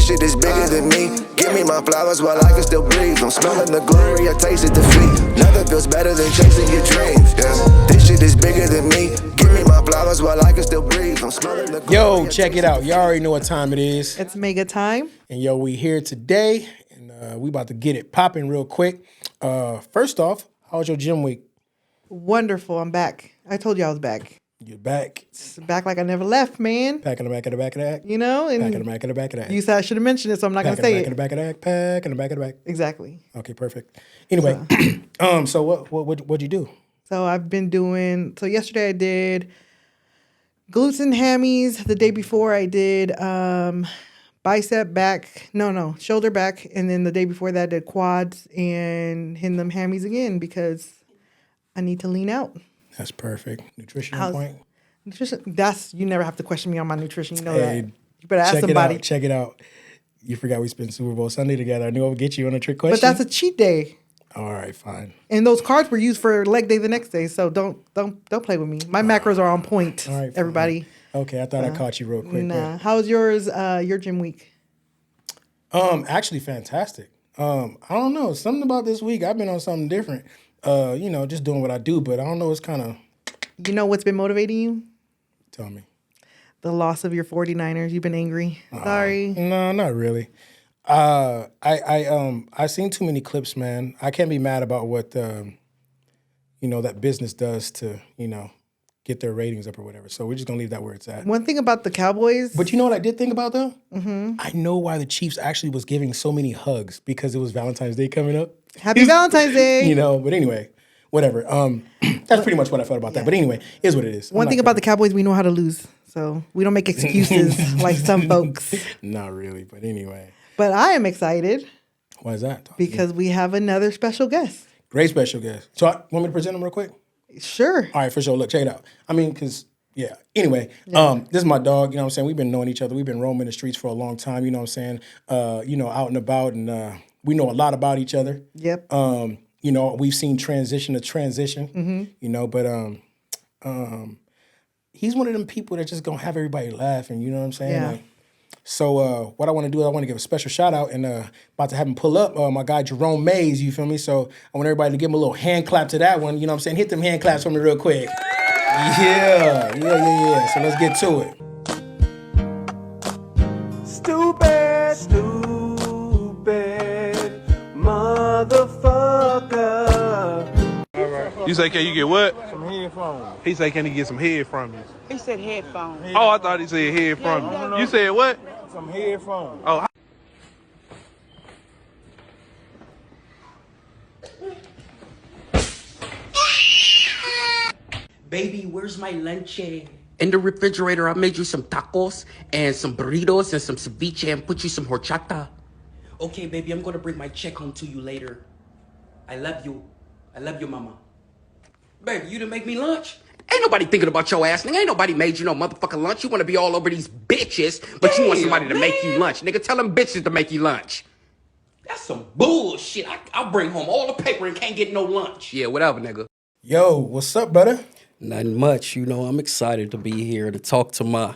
This shit is bigger than me. Give me my flowers while I can still breathe. I'm smelling the glory, I tasted defeat. Nothing feels better than chasing your dreams. Yeah. This shit is bigger than me. Give me my flowers while I can still breathe. I'm smelling the glory. Yo, check it out. Y'all already know what time it is. It's Mega Time. And yo, we here today, and we about to get it popping real quick. First off, how was your gym week? Wonderful. I'm back. I told you I was back. You're back. It's back like I never left, man. Back in the back of the back of that. You know? And back in the back of the back of that. you said I should have mentioned it, so I'm not going to say it. Back in the back of the back. Back in the back of the back. Exactly. Okay, perfect. Anyway, so what'd you do? So I've been doing, so yesterday I did glutes and hammies. The day before I did bicep back, shoulder back. And then the day before that I did quads and hitting them hammies again because I need to lean out. That's perfect. Nutrition on point? Nutrition, you never have to question me on my nutrition. You know Hey, that. You better ask somebody. Check it out. You forgot we spent Super Bowl Sunday together. I knew I would get you on a trick question. But that's a cheat day. All right, fine. And those cards were used for leg day the next day, so don't play with me. My macros are on point, all right, everybody. Okay, I thought I caught you real quick. Nah. How was yours, your gym week? Actually fantastic. I don't know. Something about this week, I've been on something different. Just doing what I do, but I don't know, it's kind of... You know what's been motivating you? Tell me. The loss of your 49ers. You've been angry. Sorry. No, not really. I seen too many clips, man. I can't be mad about what that business does to, get their ratings up or whatever. So we're just gonna leave that where it's at. One thing about the Cowboys. But you know what I did think about though? Mm-hmm. I know why the Chiefs actually was giving so many hugs because it was Valentine's Day coming up. Happy Valentine's Day. But anyway, whatever. That's pretty much what I felt about that. But anyway, is what it is. One thing about the Cowboys, we know how to lose. So we don't make excuses like some folks. Not really, but anyway. But I am excited. Why is that? Because we have another special guest. Great special guest. So want me to present him real quick? Sure. All right, for sure. Look, check it out. I mean, because, yeah. Anyway, this is my dog, you know what I'm saying? We've been knowing each other. We've been roaming the streets for a long time, you know what I'm saying? Out and about, and we know a lot about each other. Yep. We've seen transition to transition, but he's one of them people that just gonna have everybody laughing, you know what I'm saying? Yeah. So what I want to do is I want to give a special shout out and about to have him pull up my guy Jerome Meyes, you feel me? So I want everybody to give him a little hand clap to that one, you know what I'm saying? Hit them hand claps for me real quick. Yeah. So let's get to it. Stupid motherfucker. You say, can you get what? Some headphones. He say, can he get some head from you? He said headphones. Oh, I thought he said head from you. You said what? Some headphones. Oh. Baby, where's my lunch? In the refrigerator, I made you some tacos and some burritos and some ceviche and put you some horchata. Okay, baby, I'm gonna bring my check home to you later. I love you. I love you, mama. Baby, you didn't make me lunch? Ain't nobody thinking about your ass, nigga. Ain't nobody made you no motherfucking lunch. You want to be all over these bitches, but you want somebody to make you lunch. Nigga, tell them bitches to make you lunch. That's some bullshit. I'll bring home all the paper and can't get no lunch. Yeah, whatever, nigga. Yo, what's up, brother? Nothing much. I'm excited to be here to talk to my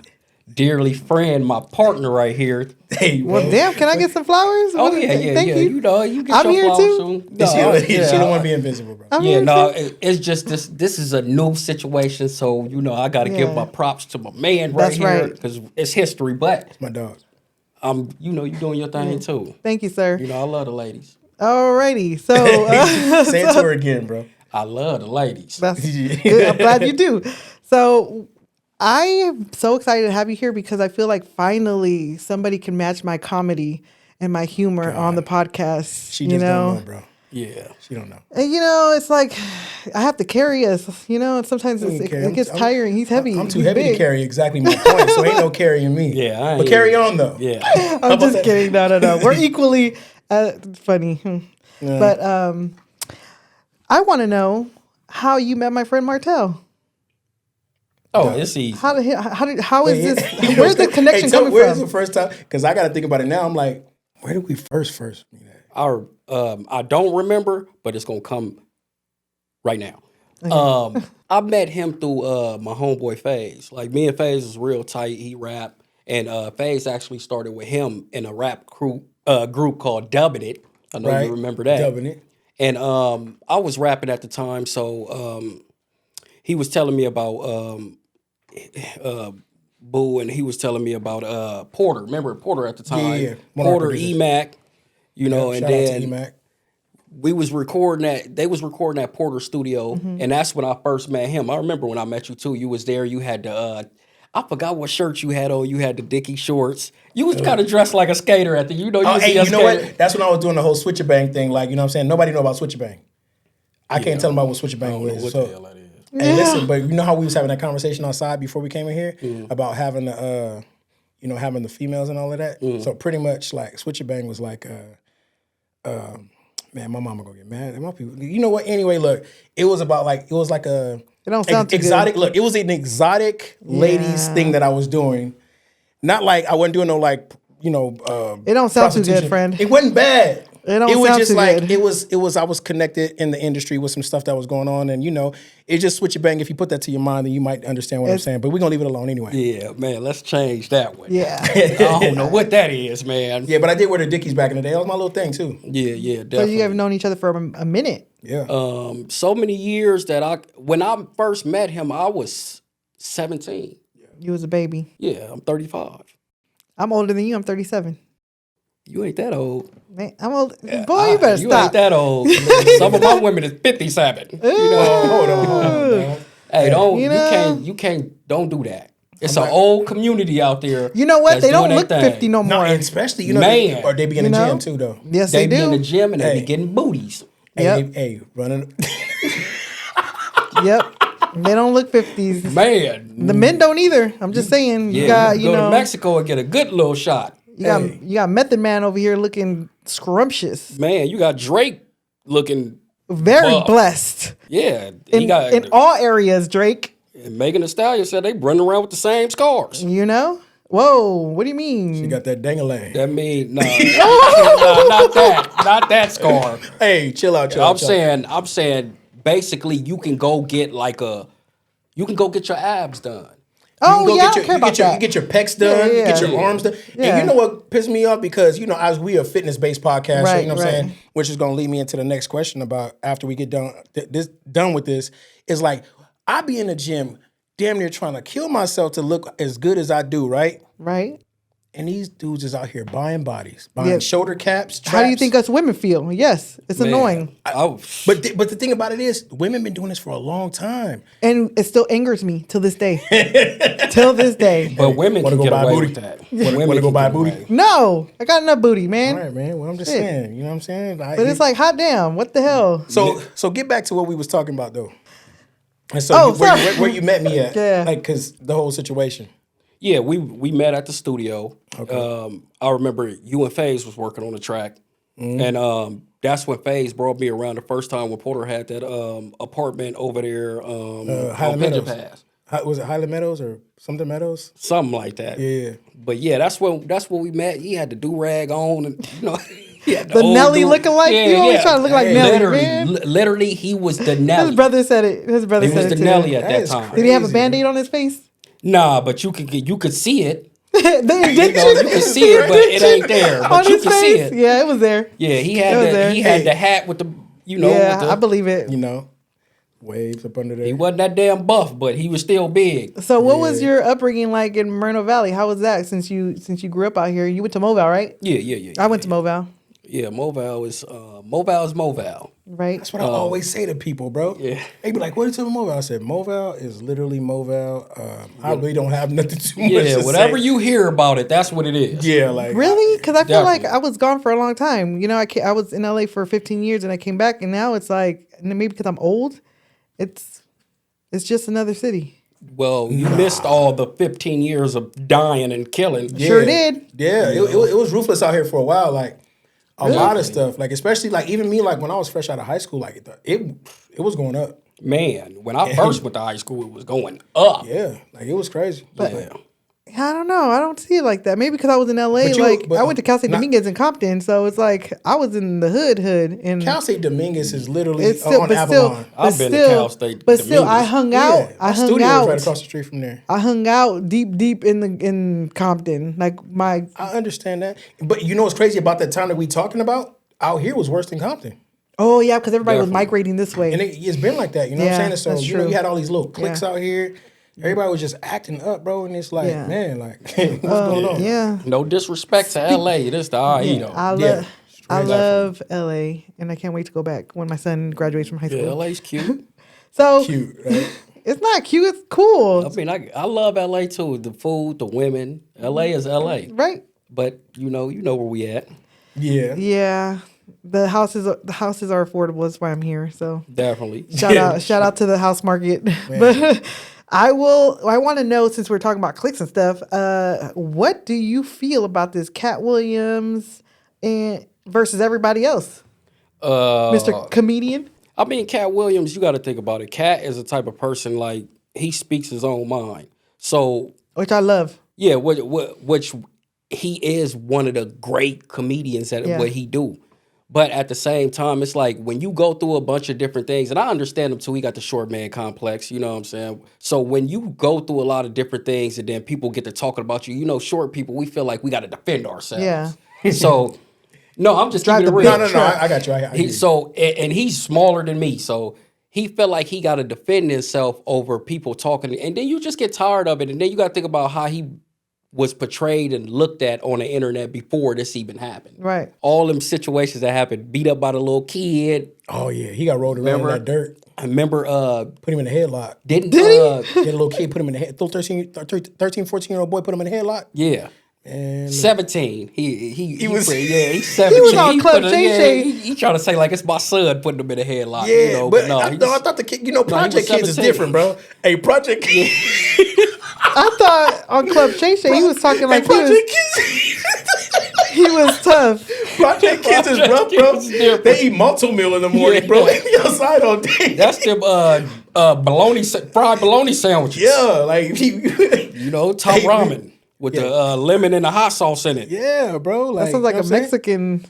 dearly friend, my partner right here. Hey, well, damn, can I get some flowers? Oh, yeah. Thank you. You get I'm your here flowers too. soon. She don't want to be invisible, bro. It's just this is a new situation, so I got to give my props to my man right here because it's history. But it's my dog. You doing your thing too. Thank you, sir. I love the ladies. Alrighty, so say it to her again, bro. I love the ladies. That's good. I'm glad you do. So I am so excited to have you here because I feel like finally somebody can match my comedy and my humor on the podcast. She just don't know, bro. Yeah. She don't know. And it's like I have to carry us, and sometimes it gets tiring. He's heavy. I'm too heavy to carry, exactly my point. So ain't no carrying me. Yeah, but carry on though. Yeah. I'm just kidding. No. We're equally funny. Yeah. But I want to know how you met my friend Martell. Oh, it's easy. How is this? Where's the connection coming where's from? the first time? Because I got to think about it now. I'm like, where did we first meet at? I don't remember, but it's gonna come right now. Okay. I met him through my homeboy FaZe. Like me and FaZe was real tight. He rapped, And FaZe actually started with him in a rap group called Dubbin' It. I know you remember that. Dubbin' It. And I was rapping at the time, so he was telling me about Boo, and he was telling me about Porter. Remember Porter at the time? Yeah. Porter, EMAC, and shout out to then EMAC. we was recording at, they was recording at Porter's studio, and that's when I first met him. I remember when I met you too. You was there. You had the, I forgot what shirt you had on. You had the Dickie shorts. You was kind of dressed like a skater at the, you know what? That's when I was doing the whole Switcher Bang thing. Like, you know what I'm saying? Nobody know about Switcher Bang. I can't tell them about what Switcher Bang was. What the hell that is? Hey, listen, but you know how we was having that conversation outside before we came in here about having the, having the females and all of that. So pretty much like Switcher Bang was like, man, my mama gonna get mad at my people. You know what? Anyway, look, it was about like, it was like a It don't sound too exotic. good. Look, it was an exotic ladies thing that I was doing. Not like I wasn't doing no like, It don't sound too good, friend. It wasn't bad. It don't It was sound just too like good. it was. I was connected in the industry with some stuff that was going on, and it just switch your bang. If you put that to your mind, then you might understand what I'm saying. But we're gonna leave it alone anyway. Yeah, man, let's change that one. Yeah. I don't know what that is, man. Yeah, but I did wear the Dickies back in the day. That was my little thing too. Yeah, So definitely. you have known each other for a minute. Yeah. So many years that when I first met him, I was 17. You was a baby. Yeah, I'm 35. I'm older than you. I'm 37. You ain't that old. Man, I'm old. Boy, you better You stop. ain't that old. Some of my women is 57. Hold on. Man. Hey, don't do that. It's an old community out there. You know what? that's They don't doing look their thing. 50 no No, more. and especially Man. or they be in the gym too though. Yes, They they, be in do. the gym and they Hey. be getting booties. Yep. Hey, running. Yep. They don't look 50s. Man. The men don't either. I'm just saying. You got, go to Mexico and get a good little shot. you got Method Man over here looking scrumptious. Man, you got Drake looking Very buff. blessed. Yeah, he got In all areas, Drake. and Megan Thee Stallion said they running around with the same scars. You know? Whoa, what do you mean? You got that dang-a-lang. That mean nah, not that scar. Hey, chill out, chill out. I'm saying basically you can go get your abs done. Oh, You yeah, I get don't care about your, that. You get your pecs done, Yeah, get your yeah. arms done. Yeah. And you know what pissed me off? Because, as we a fitness-based podcast, so Right, you know what I'm right. saying? Which is going to lead me into the next question about after we get done with this, is like, I be in the gym damn near trying to kill myself to look as good as I do, right? Right? And these dudes is out here buying bodies, buying Yeah. shoulder caps, How do you traps. think us women feel? Yes, it's annoying. But the thing about it is, women been doing this for a long time. And it still angers me till this day. Till this day. But women Wanna can go get buy away booty? with that. Wanna Women go can buy get booty? away. No, I got enough booty, man. All right, man. Well, I'm just Shit. saying. You know what I'm saying? But it's like, hot damn, what the hell? So get back to what we was talking about though. And so Oh, where sorry. you met me at? Yeah. Like, cause the whole situation. Yeah, we met at the studio. Okay. I remember you and FaZe was working on the track, and that's when FaZe brought me around the first time when Porter had that apartment over there on Highland Pigeon Meadows. Pass, Was it Highland Meadows or something Meadows? something like that. Yeah. But yeah, that's when we met. He had the do rag on, and he had The old Nelly dude- looking like? You always trying to look like Nelly, man. Literally, he was the Nelly. His brother said it. His brother He was said the it too. Nelly at That that is time. Did he have a Crazy. Band-Aid on his face? Nah, but you could see it. The You injection? can see it, but it ain't there. On But you his can see face? it. Yeah, it was there. Yeah, he It was there. had the hat with the Yeah, with the, I believe it. Waves up under there. he wasn't that damn buff, but he was still big. So what was your upbringing like in Moreno Valley? How was that since you grew up out here? You went to Mobile, right? Yeah. I went to Mobile, Yeah, Mobile is Mobile. right? That's what I always say to people, bro. Yeah. They be like, what are you talking about Mobile? I said, Mobile is literally Mobile. I really don't have nothing too much Yeah, to whatever say. you hear about it, that's what it is. Yeah, like. Really? Because I feel like Definitely. I was gone for a long time. I was in LA for 15 years and I came back, and now it's like, maybe because I'm old, it's just another city. Well, you missed all the 15 years of dying and killing. Yeah. Sure did. Yeah, it was ruthless out here for a while. Like, a lot of stuff. Like, especially, like, even me, like, when I was fresh out of high school, like, it was going up. Man, when I first went to high school, it was going up. Yeah, like, it was crazy. Yeah. I don't know. I don't see it like that. Maybe because I was in LA. I went to Cal State Dominguez in Compton, so it's like I was in the hood. And Cal State Dominguez is literally it's still, on but Avalon. I've been to Cal State. But still, I Dominguez. hung out. Yeah, I my hung studio out was right across the street from there. I hung out deep in Compton. Like I understand that, but you know what's crazy about that time that we talking about? Out here was worse than Compton. Oh yeah, because everybody was Definitely. migrating this way. And it's been like that, you know what I'm saying? So that's you know, true. you had all these little cliques out here. Everybody was just acting up, bro, and it's like, man, like, what's going on? Yeah, No disrespect to LA. This the IE though. I love LA, and I can't wait to go back when my son graduates from high school. Yeah, LA's cute. So Cute, right? it's not cute. It's cool. I mean, I love LA too. The food, the women. LA is LA, Right? but you know where we at. Yeah. Yeah. The houses are affordable. That's why I'm here. So Definitely. shout out to the house market. But I want to know, since we're talking about clicks and stuff, what do you feel about this Cat Williams and versus everybody else? Mr. Comedian? I mean, Cat Williams, you got to think about it. Cat is the type of person, like, he speaks his own mind. So, Which I love. yeah, which he is one of the great comedians at what he do. But at the same time, it's like when you go through a bunch of different things, and I understand him too, he got the short man complex, you know what I'm saying? So when you go through a lot of different things and then people get to talking about you, you know, short people, we feel like we got to defend ourselves. Yeah. So, no, I'm just keeping it the real. big No, I got you. I He, so and he's smaller than me, so he felt like he got to defend himself over people talking, and then you just get tired of it, and then you got to think about how he was portrayed and looked at on the internet before this even happened. Right. All them situations that happened, beat up by the little kid. Oh, yeah. He got rolled around in that dirt. I remember Put him in a headlock. did Get a little kid, put him in the head. Little 13, 14-year-old boy, put him in a headlock. Yeah. And 17. He was- he's 17. He was on Club Shay Shay. He trying to say like it's my son putting him in a headlock. yeah, you know, but no, I thought the kid, Project was Kids is 17. different, bro. Hey, Project Kids. I thought on Club Shay Shay he was talking like Project Kids. he was tough. Project Kids is rough, bro. Kids is different. They eat multi meal in the morning, bro. They be outside all day. That's them fried bologna sandwiches. Yeah, like You know, top ramen with the lemon and the hot sauce in it. yeah, bro. Like, That sounds like you a know what I'm Mexican.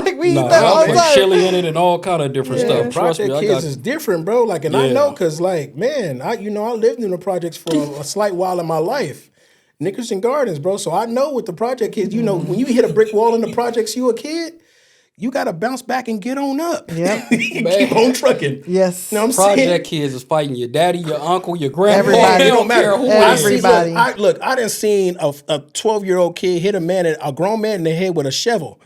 Like we eat Nah, that all the put time. chili in it and all kind of different stuff. Trust Project me, I Kids got is different, bro. Like, and I Yeah. know, cause like, man, I lived in the projects for a slight while in my life, Nickerson Gardens, bro. So I know what the Project Kids. You know, when you hit a brick wall in the projects, you a kid, you gotta bounce back and get on up. Yep. Keep on trucking. Yes. You know what I'm saying? Project Kids is fighting your daddy, your uncle, your grandpa. Everybody. It It don't matter. care who I it is. see, Everybody. look, I done seen a 12-year-old kid hit a grown man in the head with a shovel.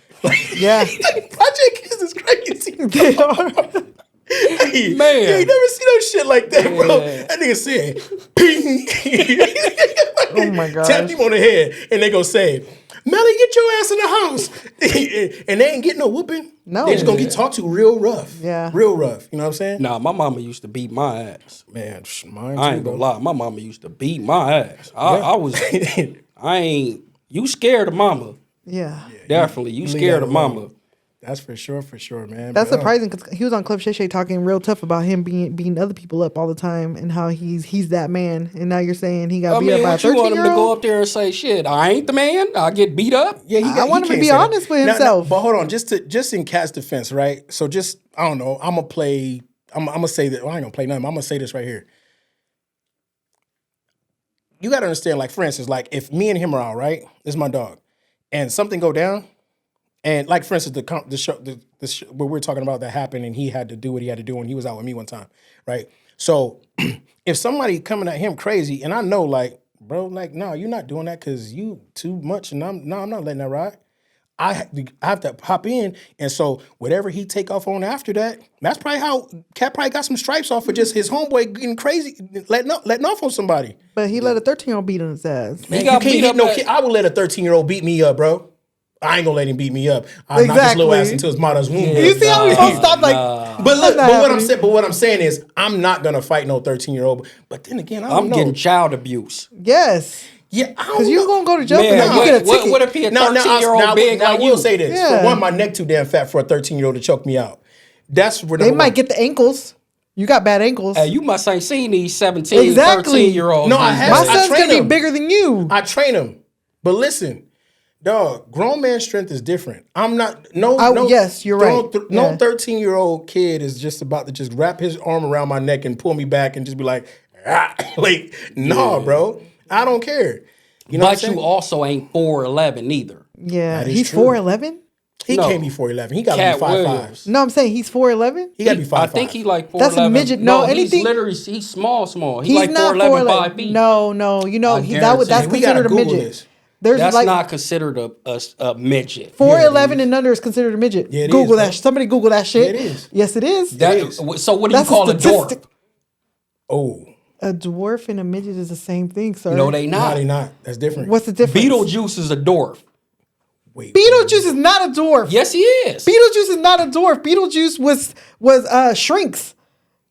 Yeah. Project Kids is crazy. They are. Hey, Man. you ain't never see no shit like that, bro. Yeah. That nigga said, ping. Oh my gosh. Tap him on the head, and they go say, Melly, get your ass in the house. And they ain't getting no whooping. No. They just gonna get talked to real rough. Yeah. Real rough. You know what I'm saying? Nah, my mama used to beat my ass. Man, mine I too, ain't bro. gonna lie. My mama used to beat my ass. You scared of mama. Yeah. Definitely. You leave scared that of mama. alone. That's for sure, man. That's But, surprising because he was on Club Shay Shay talking real tough about him beating other people up all the time and how he's that man. And now you're saying he got I beat mean, up by a what you want him to 13-year-old? go up there and say, shit, I ain't the man. I get beat up. Yeah, I want him to can't be say that. honest with Now, himself. but hold on, just in Cat's defense, right? So just I don't know. I'm gonna say that. Well, I ain't gonna play nothing. I'm gonna say this right here. You gotta understand, like for instance, like if me and him are out, right? This is my dog, and something go down, and like for instance, the show where we're talking about that happened, and he had to do what he had to do when he was out with me one time, right? So if somebody coming at him crazy, and I know, like, bro, like, no, you're not doing that because you too much, and I'm not letting that ride. I have to hop in, and so whatever he take off on after that, that's probably how Cat probably got some stripes off for just his homeboy getting crazy, letting off on somebody. But he let a 13-year-old beat on his ass. He You got can't beat hit up no at- kid. I would let a 13-year-old beat me up, bro. I ain't gonna let him beat me up. I'll knock his little Exactly. ass into his mother's womb. You see how we both stop like, But look, not what I'm saying is, I'm not gonna fight no 13-year-old. But then again, I don't I'm know. getting child abuse. yes. Yeah, I don't Because you're know. going to go to jail for Man, that. You get a ticket. what if he a Now, 13-year-old big now, I like will you? say this. Yeah. For one, my neck too damn fat for a 13-year-old to choke me out. That's where They might get the ankles. You got bad ankles. Hey, you must ain't seen these 17, Exactly. 13-year-olds. No, I these have. My days. I son's train gonna be him. bigger than you. I train him. But listen, dog, grown man strength is different. I'm not no. Yes, you're right. No Yeah. 13-year-old kid is just about to just wrap his arm around my neck and pull me back and just be like, like, nah, bro. I don't care. You know what I'm But saying? you also ain't 4'11" neither. Yeah, That is he's true. 4'11". He No. can't be 4'11. He got to Cat be 5'5". Williams. No, I'm saying he's 4'11". He got to be 5'5". I think he like 4'11". That's a midget. No, anything- he's literally he's small. He's He's like not 4'11", 4'11". 5 feet. No. You know I that's guarantee. We gotta considered a Google midget. this. There's That's like not considered a midget. 4'11" and under is considered a midget. Yeah, it Google is, that. bro. Somebody Google that shit. Yeah, it is. Yes, it is. So what do you That's call a dwarf? statistic. Oh, A dwarf and a midget is the same thing, sir. No, they no, not. they not. That's different. What's the difference? Beetlejuice is a dwarf. Wait. Beetlejuice is not a dwarf. Yes, he is. Beetlejuice is not a dwarf. Beetlejuice was shrinks.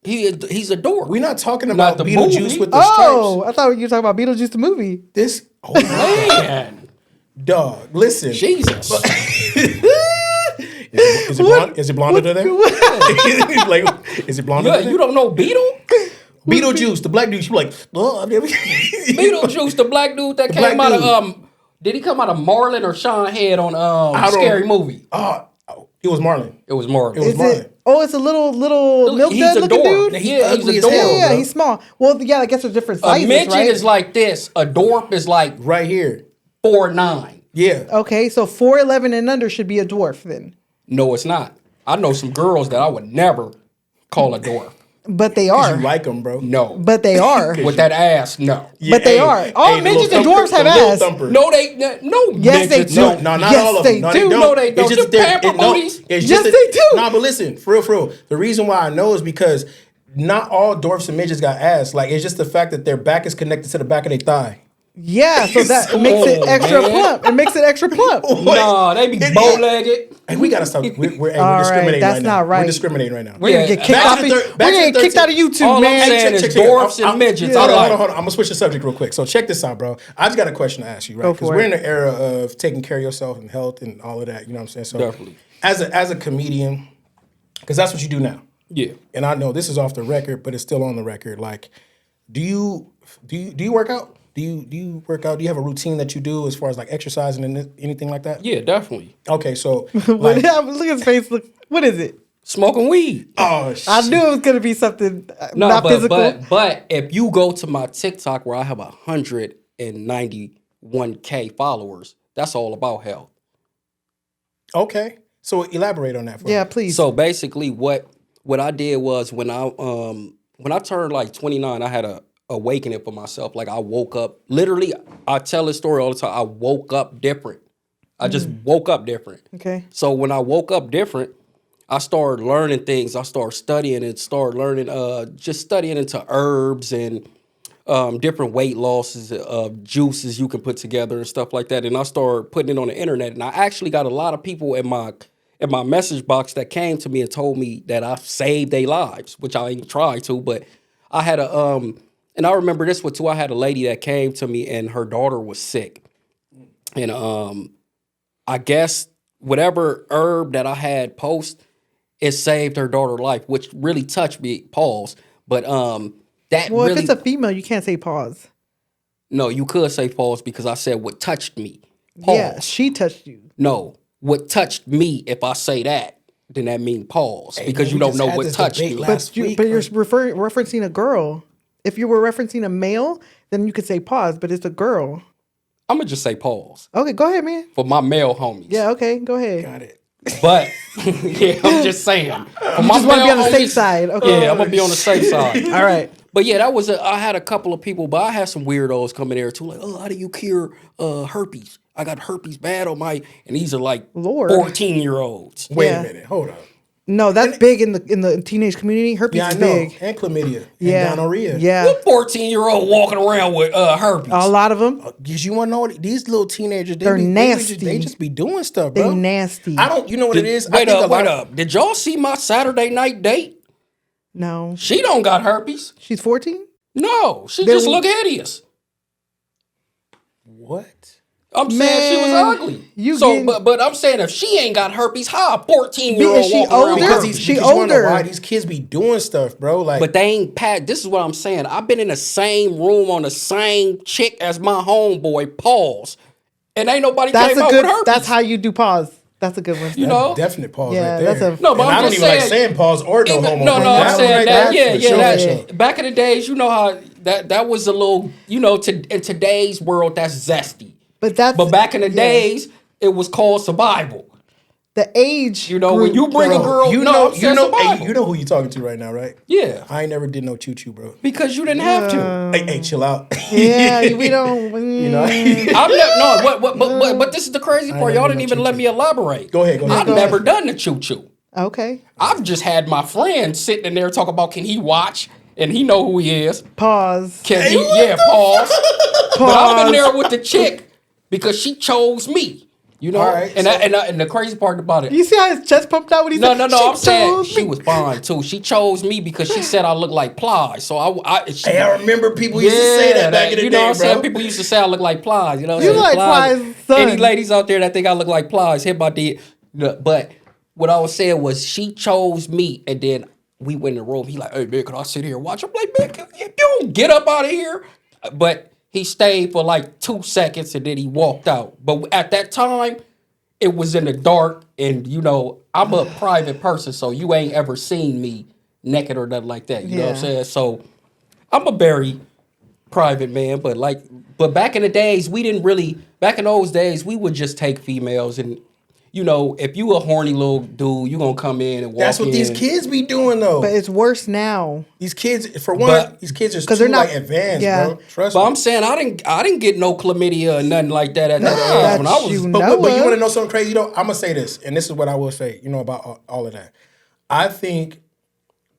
He's a dwarf. We're not talking about the Beetlejuice movie. with the Oh, stripes. I thought you were talking about Beetlejuice the movie. This, oh my Man, dog. Listen. Jesus. Is it blonde? Is it blonde under there? Like, is it blonde under there? You don't know Beetle? Beetlejuice, the black dude. You like, oh, Beetlejuice, the black dude that black came out dude. of did he come out of Marlon or Sean Head on Scary Movie? Oh, it was Marlon. It was Marlon. It was Marlon. It's a little milk He's dud a looking dwarf. dude. Yeah, he's ugly a as dwarf. hell, Yeah, bro. he's small. Well, yeah, I guess they're different A sizes, midget right? is like this. A dwarf is like Right here. 4'9". Yeah. Okay, so 4'11" and under should be a dwarf then. No, it's not. I know some girls that I would never call a dwarf. But they are. You like them, bro. No. But they are. With that ass, no. Yeah, But they are. All the midgets little and dwarves have the little ass. thumper. No, no Yes, they midgets do. don't. No, not Yes, all of they them. No, do. they don't. No, they don't. It's just Them that pamper booties. It's Yes, just that, they do. No, but listen, for real. The reason why I know is because not all dwarfs and midgets got ass. Like, it's just the fact that their back is connected to the back of their thigh. Yeah, so that makes it extra man. plump. It makes it extra plump. Nah, they be bow-legged. And we gotta stop. We're All right, discriminating that's right now. not right. We're discriminating right now. We're gonna Yeah, get kicked back off. to Of, the we're thir- back to gonna the get kicked 13 out of YouTube, All I'm man. saying is check it. dwarfs and midgets. Hold alike. on. I'm gonna switch the subject real quick. So check this out, bro. I just got a question to ask you, right? Go Because for we're it. in the era of taking care of yourself and health and all of that. You know what I'm saying? So Definitely. as a comedian, because that's what you do now. Yeah. And I know this is off the record, but it's still on the record. Like, do you work out? Do you work out? Do you have a routine that you do as far as like exercising and anything like that? Yeah, definitely. Okay, so Look like, at his face. Look, what is it? Smoking weed. oh shit. I knew it was gonna be something No, not physical. but if you go to my TikTok where I have 191K followers, that's all about health. Okay, so elaborate on that for Yeah, me. please. So basically, what I did was when I turned like 29, I had a awakening for myself. Like I woke up. Literally, I tell this story all the time. I woke up different. I just woke up different. Okay. So when I woke up different, I started learning things. I started studying and started learning, just studying into herbs and different weight losses, juices you can put together and stuff like that. And I started putting it on the internet. And I actually got a lot of people in my message box that came to me and told me that I saved their lives, which I ain't tried to, but I had and I remember this one too. I had a lady that came to me and her daughter was sick. And I guess whatever herb that I had post, it saved her daughter's life, which really touched me. Pause. But that Well, really, if it's a female, you can't say pause. no, you could say pause because I said what touched me. Pause. Yeah, she touched you. No, what touched me. If I say that, then that means pause because man, you we don't just know had what this touched debate me. last week, But you're like- referencing a girl. If you were referencing a male, then you could say pause. But it's a girl. I'm gonna just say pause Okay, go ahead, man. for my male homies. Yeah, okay, go ahead. Got it. But yeah, I'm just saying. For my Just want to be male on the safe homies, side. Okay. Yeah, I'm gonna be on the safe side. All right. But yeah, that was I had a couple of people, but I had some weirdos coming there too. Like, oh, how do you cure herpes? I got herpes bad on my, and these are like Lord. 14-year-olds. Wait Yeah. a minute. Hold up. No, that's big in the teenage community. Herpes Yeah, I is know. big. And chlamydia. Yeah. And gonorrhea. Yeah. What 14-year-old walking around with herpes? A lot of them. Because you want to know what these little teenagers, They're nasty. They just be doing stuff, bro. They nasty. I don't, you know what it is? Wait I think up, wait up. Did y'all see my Saturday night date? No. She don't got herpes. She's 14? No, she Then- just look hideous. What? I'm saying she was Man, ugly. you So, getting- but I'm saying if she ain't got herpes, how a 14-year-old Is she walking around older? with Because herpes? She you wanna know older. why these kids be doing stuff, bro. Like, But they ain't pat. This is what I'm saying. I've been in the same room on the same chick as my homeboy. Pause. And ain't nobody That's came a out good. with herpes. That's how you do pause. That's a good one. You know? definite pause Yeah, right there. that's a- No, but and I'm I don't just even like saying- saying pause or no Even- homo. no, but I'm that one saying right that. there, Yeah, for yeah. sure, That, for sure. Back in the days, you know how that was a little. You know, in today's world, that's zesty. But that's. But back in the yeah. days, it was called survival. the age. You know, when you group, bring a though. girl, You no, know, I'm saying survival. you know who you talking to right now, right? Yeah, I ain't never did no choo choo, bro. because you didn't have to. Hey, chill out. Yeah, we don't. You know. I've never no. But this is the crazy part. never Y'all did didn't no even let choo-choo. me elaborate. Go ahead. I've go never ahead. done the choo choo. Okay. I've just had my friend sitting in there talking about can he watch and he know who he is. Pause. Can he? Yeah, pause. But I'm in there with the chick because she chose me. You know, All right, and the crazy part about it. You see how his chest pumped out when he No, said, no, no. "She I'm saying chose she me." was fine too. She chose me because she said I look like Plies. So she, Hey, I remember people used to say that back in the you know day, what I'm saying? bro. People used to say I look like Plies. You know, what You I'm saying? look like Plies' son. Any ladies out there that think I look like Plies, hit my D. But what I was saying was she chose me, and then we went in the room. He like, hey man, can I sit here and watch? I'm like, man, you don't get up out of here. But he stayed for like 2 seconds and then he walked out. But at that time, it was in the dark, and you know, I'm a private person, so you ain't ever seen me naked or nothing like that. You know what I'm Yeah. saying? So I'm a very private man, but back in the days, back in those days, we would just take females, and you know, if you a horny little dude, you gonna come in and walk That's what in. these kids be doing though. But it's worse now. These kids, for one, But- these kids are 'Cause too they're not- like advanced, yeah. bro. Trust But me. I'm saying I didn't get no chlamydia or nothing like that at that That age when I was. you But, know but you of. want to know something crazy though? I'm gonna say this, and this is what I will say. You know about all of that. I think,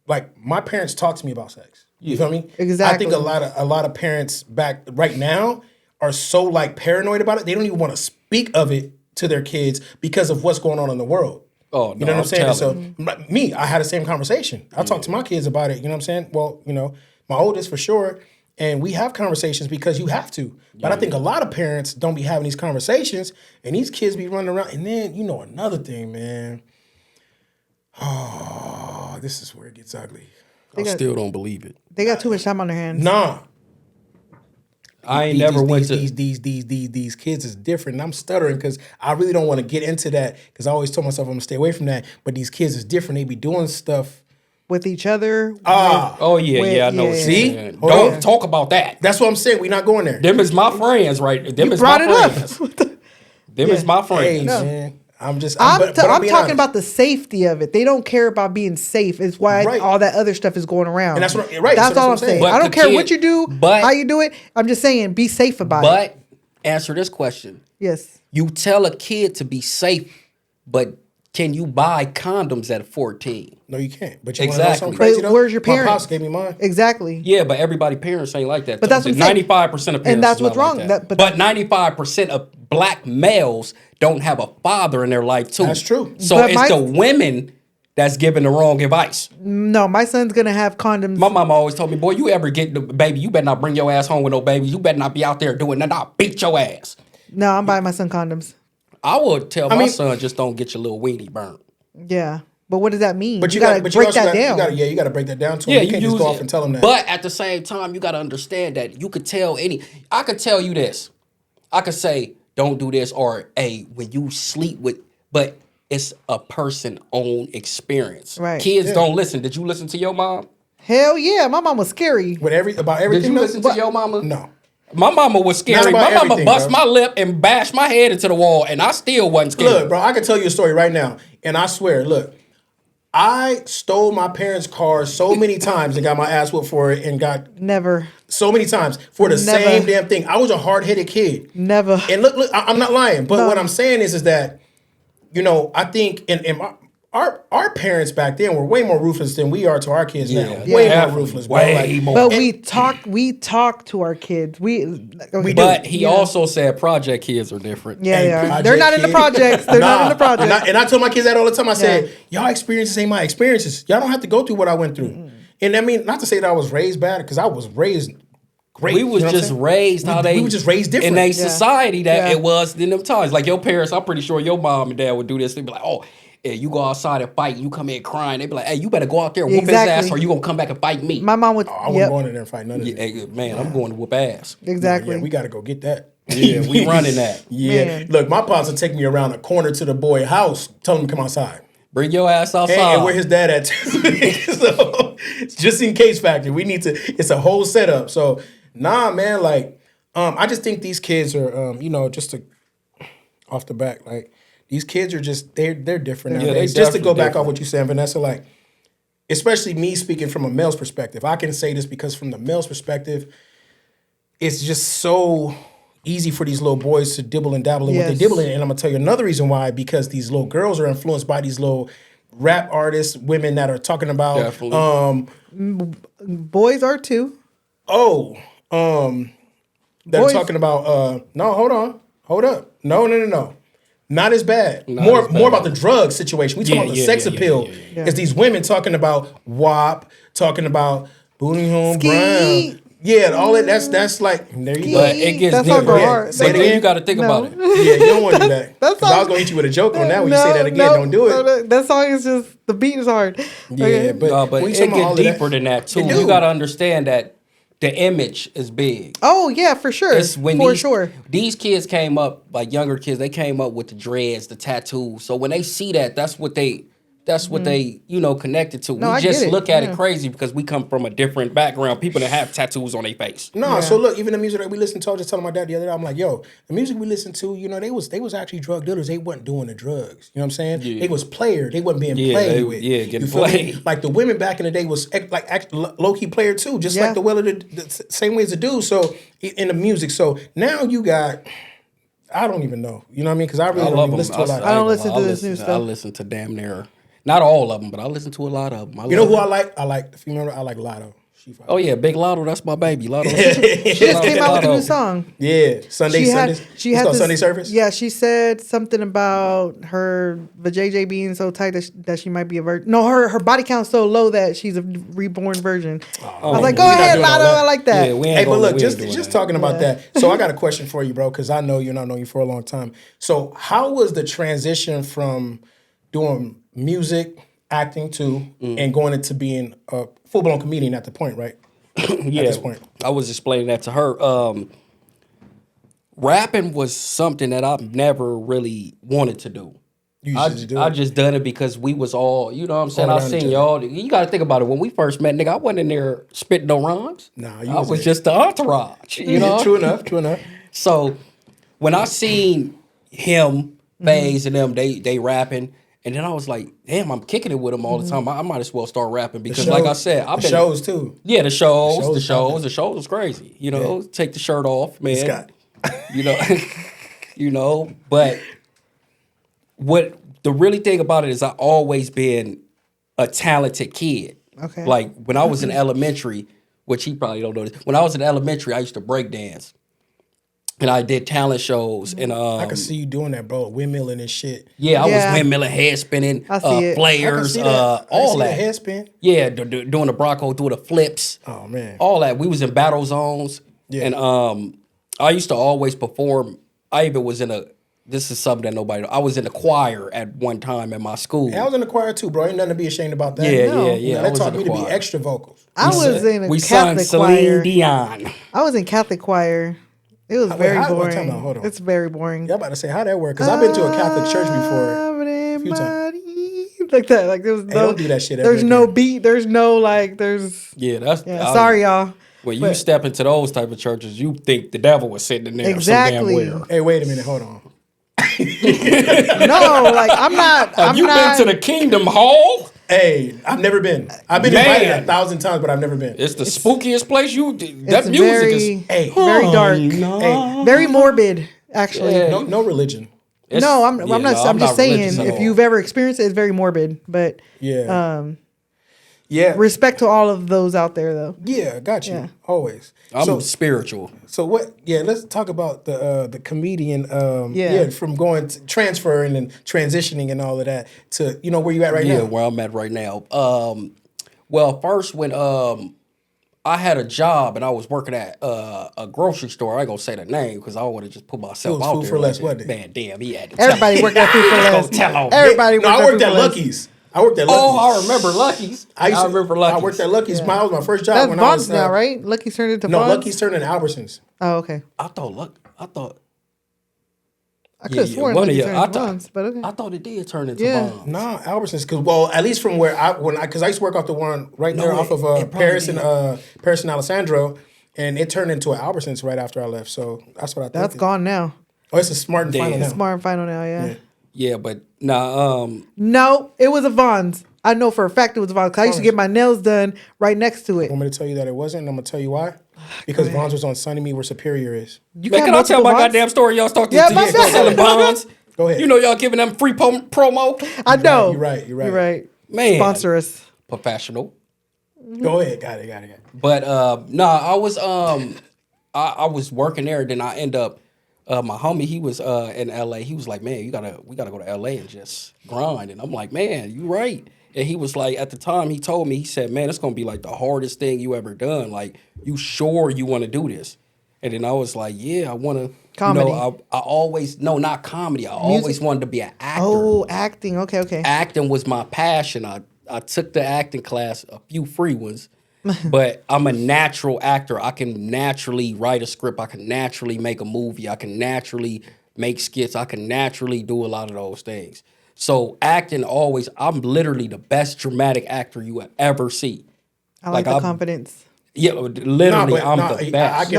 like my parents talk to me about sex. You feel me? Exactly. I think a lot of parents back right now are so like paranoid about it. They don't even want to speak of it to their kids because of what's going on in the world. Oh, You no, know what I'm I'm saying? telling So me, I had the same conversation. I talk to my kids about it. You know what I'm saying? Well, you know, my oldest for sure. And we have conversations because you have to. But I think a lot of parents don't be having these conversations, and these kids be running around. And then, you know, another thing, man. Oh, this is where it gets ugly. I still don't believe it. They got too much time on their hands. Nah. I ain't never went to. These kids is different. And I'm stuttering because I really don't want to get into that because I always told myself I'm gonna stay away from that. But these kids is different. They be doing stuff. With each other. Oh yeah, With- yeah, I know. yeah. What you're See? saying. Hold Don't on. talk about that. That's what I'm saying. We not going there. Them is my friends, right? Them You is brought my it friends. up. Them is my Hey, friends. man. I'm just. I'm but talking being honest. about the safety of it. They don't care about being safe. It's why Right. all that other stuff is going around. And that's what- right, That's so all I'm that's what I'm saying. saying. I don't But care the what you kid- do, but- how you do it. I'm just saying, be safe about it. But answer this question: Yes. you tell a kid to be safe, but can you buy condoms at 14? No, you can't. But you want to know Exactly. something crazy But though? where's your My parents? pops gave me mine. Exactly. Yeah, but everybody parents ain't like that. But that's what I'm saying. 95% of parents. And that's is what's not wrong. Like that. But But 95% of black males don't have a father in their life too. That's true. So But it's my- the women that's giving the wrong advice. No, my son's gonna have condoms. My mama always told me, boy, you ever get the baby, you better not bring your ass home with no baby. You better not be out there doing that. I'll beat your ass. No, I'm buying my son condoms. I would tell my mean- son, just don't get your little weenie burnt. Yeah, but what does that mean? But you gotta break also that gotta- down. You gotta break that down to him. Yeah, you can't use just go it. off and tell him that. But at the same time, you got to understand that you could tell I could tell you this. I could say, don't do this, or hey, when you sleep with, but it's a person own experience. Right. Kids don't listen. Did you listen to your mom? Hell yeah, my mom was scary. With about Did everything. you else? listen to your mama? No. My mama was scary. about My mama everything, bust bro. my lip and bashed my head into the wall, and I still wasn't scared. Look, bro, I can tell you a story right now, and I swear, look, I stole my parents' car so many times and got my ass whooped for it, and got Never, so many times for the Never. same damn thing. I was a hard-headed kid. never. And look, I'm not lying, but No. what I'm saying is that, you know, I think our parents back then were way more ruthless than we are to our kids now. Yeah, Way definitely. more ruthless, bro. Way Like, more. But And- we talk to our kids. We do. But he Yeah. also said project kids are different. Yeah, Hey, they are. project They're not in the kid. projects. They're not in the Nah, projects. And I tell my kids that all the time. I said, Yeah. y'all experiences ain't my experiences. Y'all don't have to go through what I went through. And I mean, not to say that I was raised bad, because I was raised great. We was You know what I'm just saying? raised how they we were just raised different. in a society that Yeah. it was in them times. Like your parents, I'm pretty sure your mom and dad would do this. They'd be like, "Oh, yeah, you go outside and fight, you come in crying." They'd be like, "Hey, you better go out there and whoop his Exactly. ass, or you gonna come back and fight me." My mom would. I wasn't Yep. going in there and fight none of Yeah, it. hey, man, I'm going to whoop ass. Exactly. Yeah, we got to go get that. Yeah, we running that. Yeah. Man. Look, my pops will take me around the corner to the boy house, tell him to come outside. Bring your ass outside. And where his dad at too. So just in case factor, we need to. It's a whole setup. So nah, man. Like, I just think these kids are, just to off the back, like these kids are just they're different. Yeah, nowadays. they Just to go definitely back off what you said, Vanessa, like especially me speaking from a male's perspective, I can say this because from the male's perspective, it's just so easy for these little boys to dibble and dabble in what they Yes. dibble in. And I'm gonna tell you another reason why, because these little girls are influenced by these little rap artists, women that are talking about Definitely. Boys are too. That are Boys- talking about no, hold up. No. Not as bad. Not More as bad. more about the drug situation. We talking Yeah, about the yeah, sex yeah, yeah, appeal. yeah, yeah. It's these women talking about WAP, talking about Booty Home Ski. Brown. Yeah, all that that's like there you But go. it gets That song different. go Yeah. hard. Say But it then again. you got to think No. about it. Yeah, you don't want to do that. That Because I was song- gonna hit you with a joke on that when you say that again. Don't do it. That song is just the beat is hard. Yeah, Okay. but, No, but when it you talking about all get of deeper than that too. It do. You got to understand that the image is big. Oh yeah, for sure. It's when for these, sure. these kids came up, like younger kids, they came up with the dreads, the tattoos. So when they see that, that's what they connected to. No, I we get just it. look at Yeah. it crazy because we come from a different background. People that have tattoos on their face. No, so look, even the music that we listen to, I was just telling my dad the other day, I'm like, yo, the music we listen to, they was actually drug dealers. They wasn't doing the drugs. You know what I'm saying? Yeah. They was player. They wasn't being Yeah, played they- with. yeah, getting You feel me? played. Like the women back in the day was low key player too, just Yeah. like the well of the same way as the dudes. So in the music, so now you got. I don't even know. You know what I mean? Because I really I don't love even them. listen to a lot. I don't ain't listen gonna lie. to this new I stuff. listen to damn near, not all of them, but I listen to a lot of them. You know who I like? I like the female. I like Lotto. She fine. Oh yeah, Big Lotto, that's my baby. Lotto. She just came out with a new song. Yeah, Sunday. She It's had called this, Sunday Service. Yeah, she said something about the JJ being so tight that she might be a virgin. No, her body count's so low that she's a reborn virgin. I was like, go we not ahead, doing all Lotto. that. I like that. Yeah, we ain't Hey, but gonna- look, we ain't just doing that. talking about that. So I got a question for you, bro, because I know you're not knowing you for a long time. So how was the transition from doing music, acting to, and going into being a full blown comedian at the point, right? Yeah, At this point, I was explaining that to her. Rapping was something that I've never really wanted to do. you I used to do I it. just done it because we was all, you know what I'm saying? All I around seen each other. y'all. You got to think about it. When we first met, nigga, I wasn't in there spitting no rhymes. Nah, you I was was there. just the entourage, you know? True enough. True enough. So when I seen him, Faze, and them, they rapping, and then I was like, damn, I'm kicking it with them all the time. I might as well start rapping because, like I said, I've the been shows too. yeah, the shows popping. was crazy. You know, take the shirt off, man. Scott. You know, but what the really thing about it is I always been a talented kid. Okay. Like when I was in elementary, which he probably don't know this. When I was in elementary, I used to break dance. And I did talent shows and I can see you doing that, bro. Windmilling and shit. yeah, I Yeah. was windmilling, head spinning, I see it. flares, I can all see that. head spin. Yeah, doing the Bronco, doing the flips. Oh man. All that. We was in battle zones. Yeah. And I used to always perform. I even was in this is something that nobody I was in the choir at one time at my school. I was in the choir too, bro. Ain't nothing to be ashamed about that. Yeah, No. yeah, You yeah. know, I they was taught in me the to be choir. extra vocals. I was in a We sung Catholic Celine choir. Dion. I was in Catholic choir. It was very how- wait, boring. time out, hold on. It's very boring. Y'all about to say how that work? Because I've been to a Catholic church before. A few times. Like that. Like there was no. don't do that shit ever There's no again. beat. There's no like. There's. Yeah, that's Yeah. Sorry, y'all. When you But- step into those type of churches, you think the devil was sitting in there Exactly. some damn well. Hey, wait a minute, hold on. No, like I'm not. Have I'm you not. been to the Kingdom Hall? Hey, I've never been. I've been Man. invited 1,000 times, but I've never been. It's the spookiest place you. That It's music very, is. Hey, very dark. Hey, Very morbid. Actually. Yeah. no religion. It's- No, I'm yeah, not. no, I'm just saying, religious at if all. you've ever experienced it, it's very morbid. But Yeah. Yeah. respect to all of those out there, though. Yeah, got you. Yeah. Always. I'm spiritual. So what? Yeah, let's talk about the comedian. Yeah. From going to transferring and transitioning and all of that to where you at right Yeah, now. where I'm at right now. Well, first when I had a job and I was working at a grocery store. I ain't gonna say the name because I don't want to just put myself It was out Food there. for like Less, that. wasn't it? Man, damn, he had to tell Everybody me. worked at Food for Less. Tell on. Everybody No, worked I at worked Food at for Less. Lucky's. I worked at Lucky's. Oh, I remember Lucky's. I remember Lucky's. I worked at Lucky's. Yeah. That was my first job. That's when Vons I was, now, right? Lucky's turned into No, Vons? Lucky's turned into Albertsons. Oh, okay. I thought. I could have sworn one of Lucky's you. turned I into Vons, but okay. thought it did turn into Yeah. Vons. Nah, Albertsons. Cause at least from where because I used to work off the one right there off of it probably Paris did. and Paris and Alessandro, and it turned into an Albertsons right after I left. So that's what I think. That's gone now. Oh, it's a Smart and Final Damn. now. Smart and Final now, yeah. Yeah, but nah. No, it was a Vons. I know for a fact it was a Vons. 'Cause I used to get my nails done right next to it. Want me to tell you that it wasn't? And I'm gonna tell you why. Because Vons was on Sunny Me where Superior is. You Man, got can I tell multiple my Vons? goddamn story? Y'all start Yeah, to my bad. selling bonds. Go ahead. You know y'all giving them free promo. I know. You're right. You're right. Man. Sponsor us. Professional. Go ahead. Got it. But I was I was working there. Then I end up my homie. He was in LA. He was like, man, we gotta go to LA and just grind. And I'm like, man, you right. And he was like, at the time, he told me, he said, man, it's gonna be like the hardest thing you ever done. Like, you sure you want to do this? And then I was like, yeah, I want to. Comedy. You know, I always not comedy. I always wanted to be an actor. Oh, acting. Okay. Acting was my passion. I took the acting class, a few free ones, but I'm a natural actor. I can naturally write a script. I can naturally make a movie. I can naturally make skits. I can naturally do a lot of those things. So acting I'm literally the best dramatic actor you will ever see. I like the confidence. Yeah, literally, I'm the best.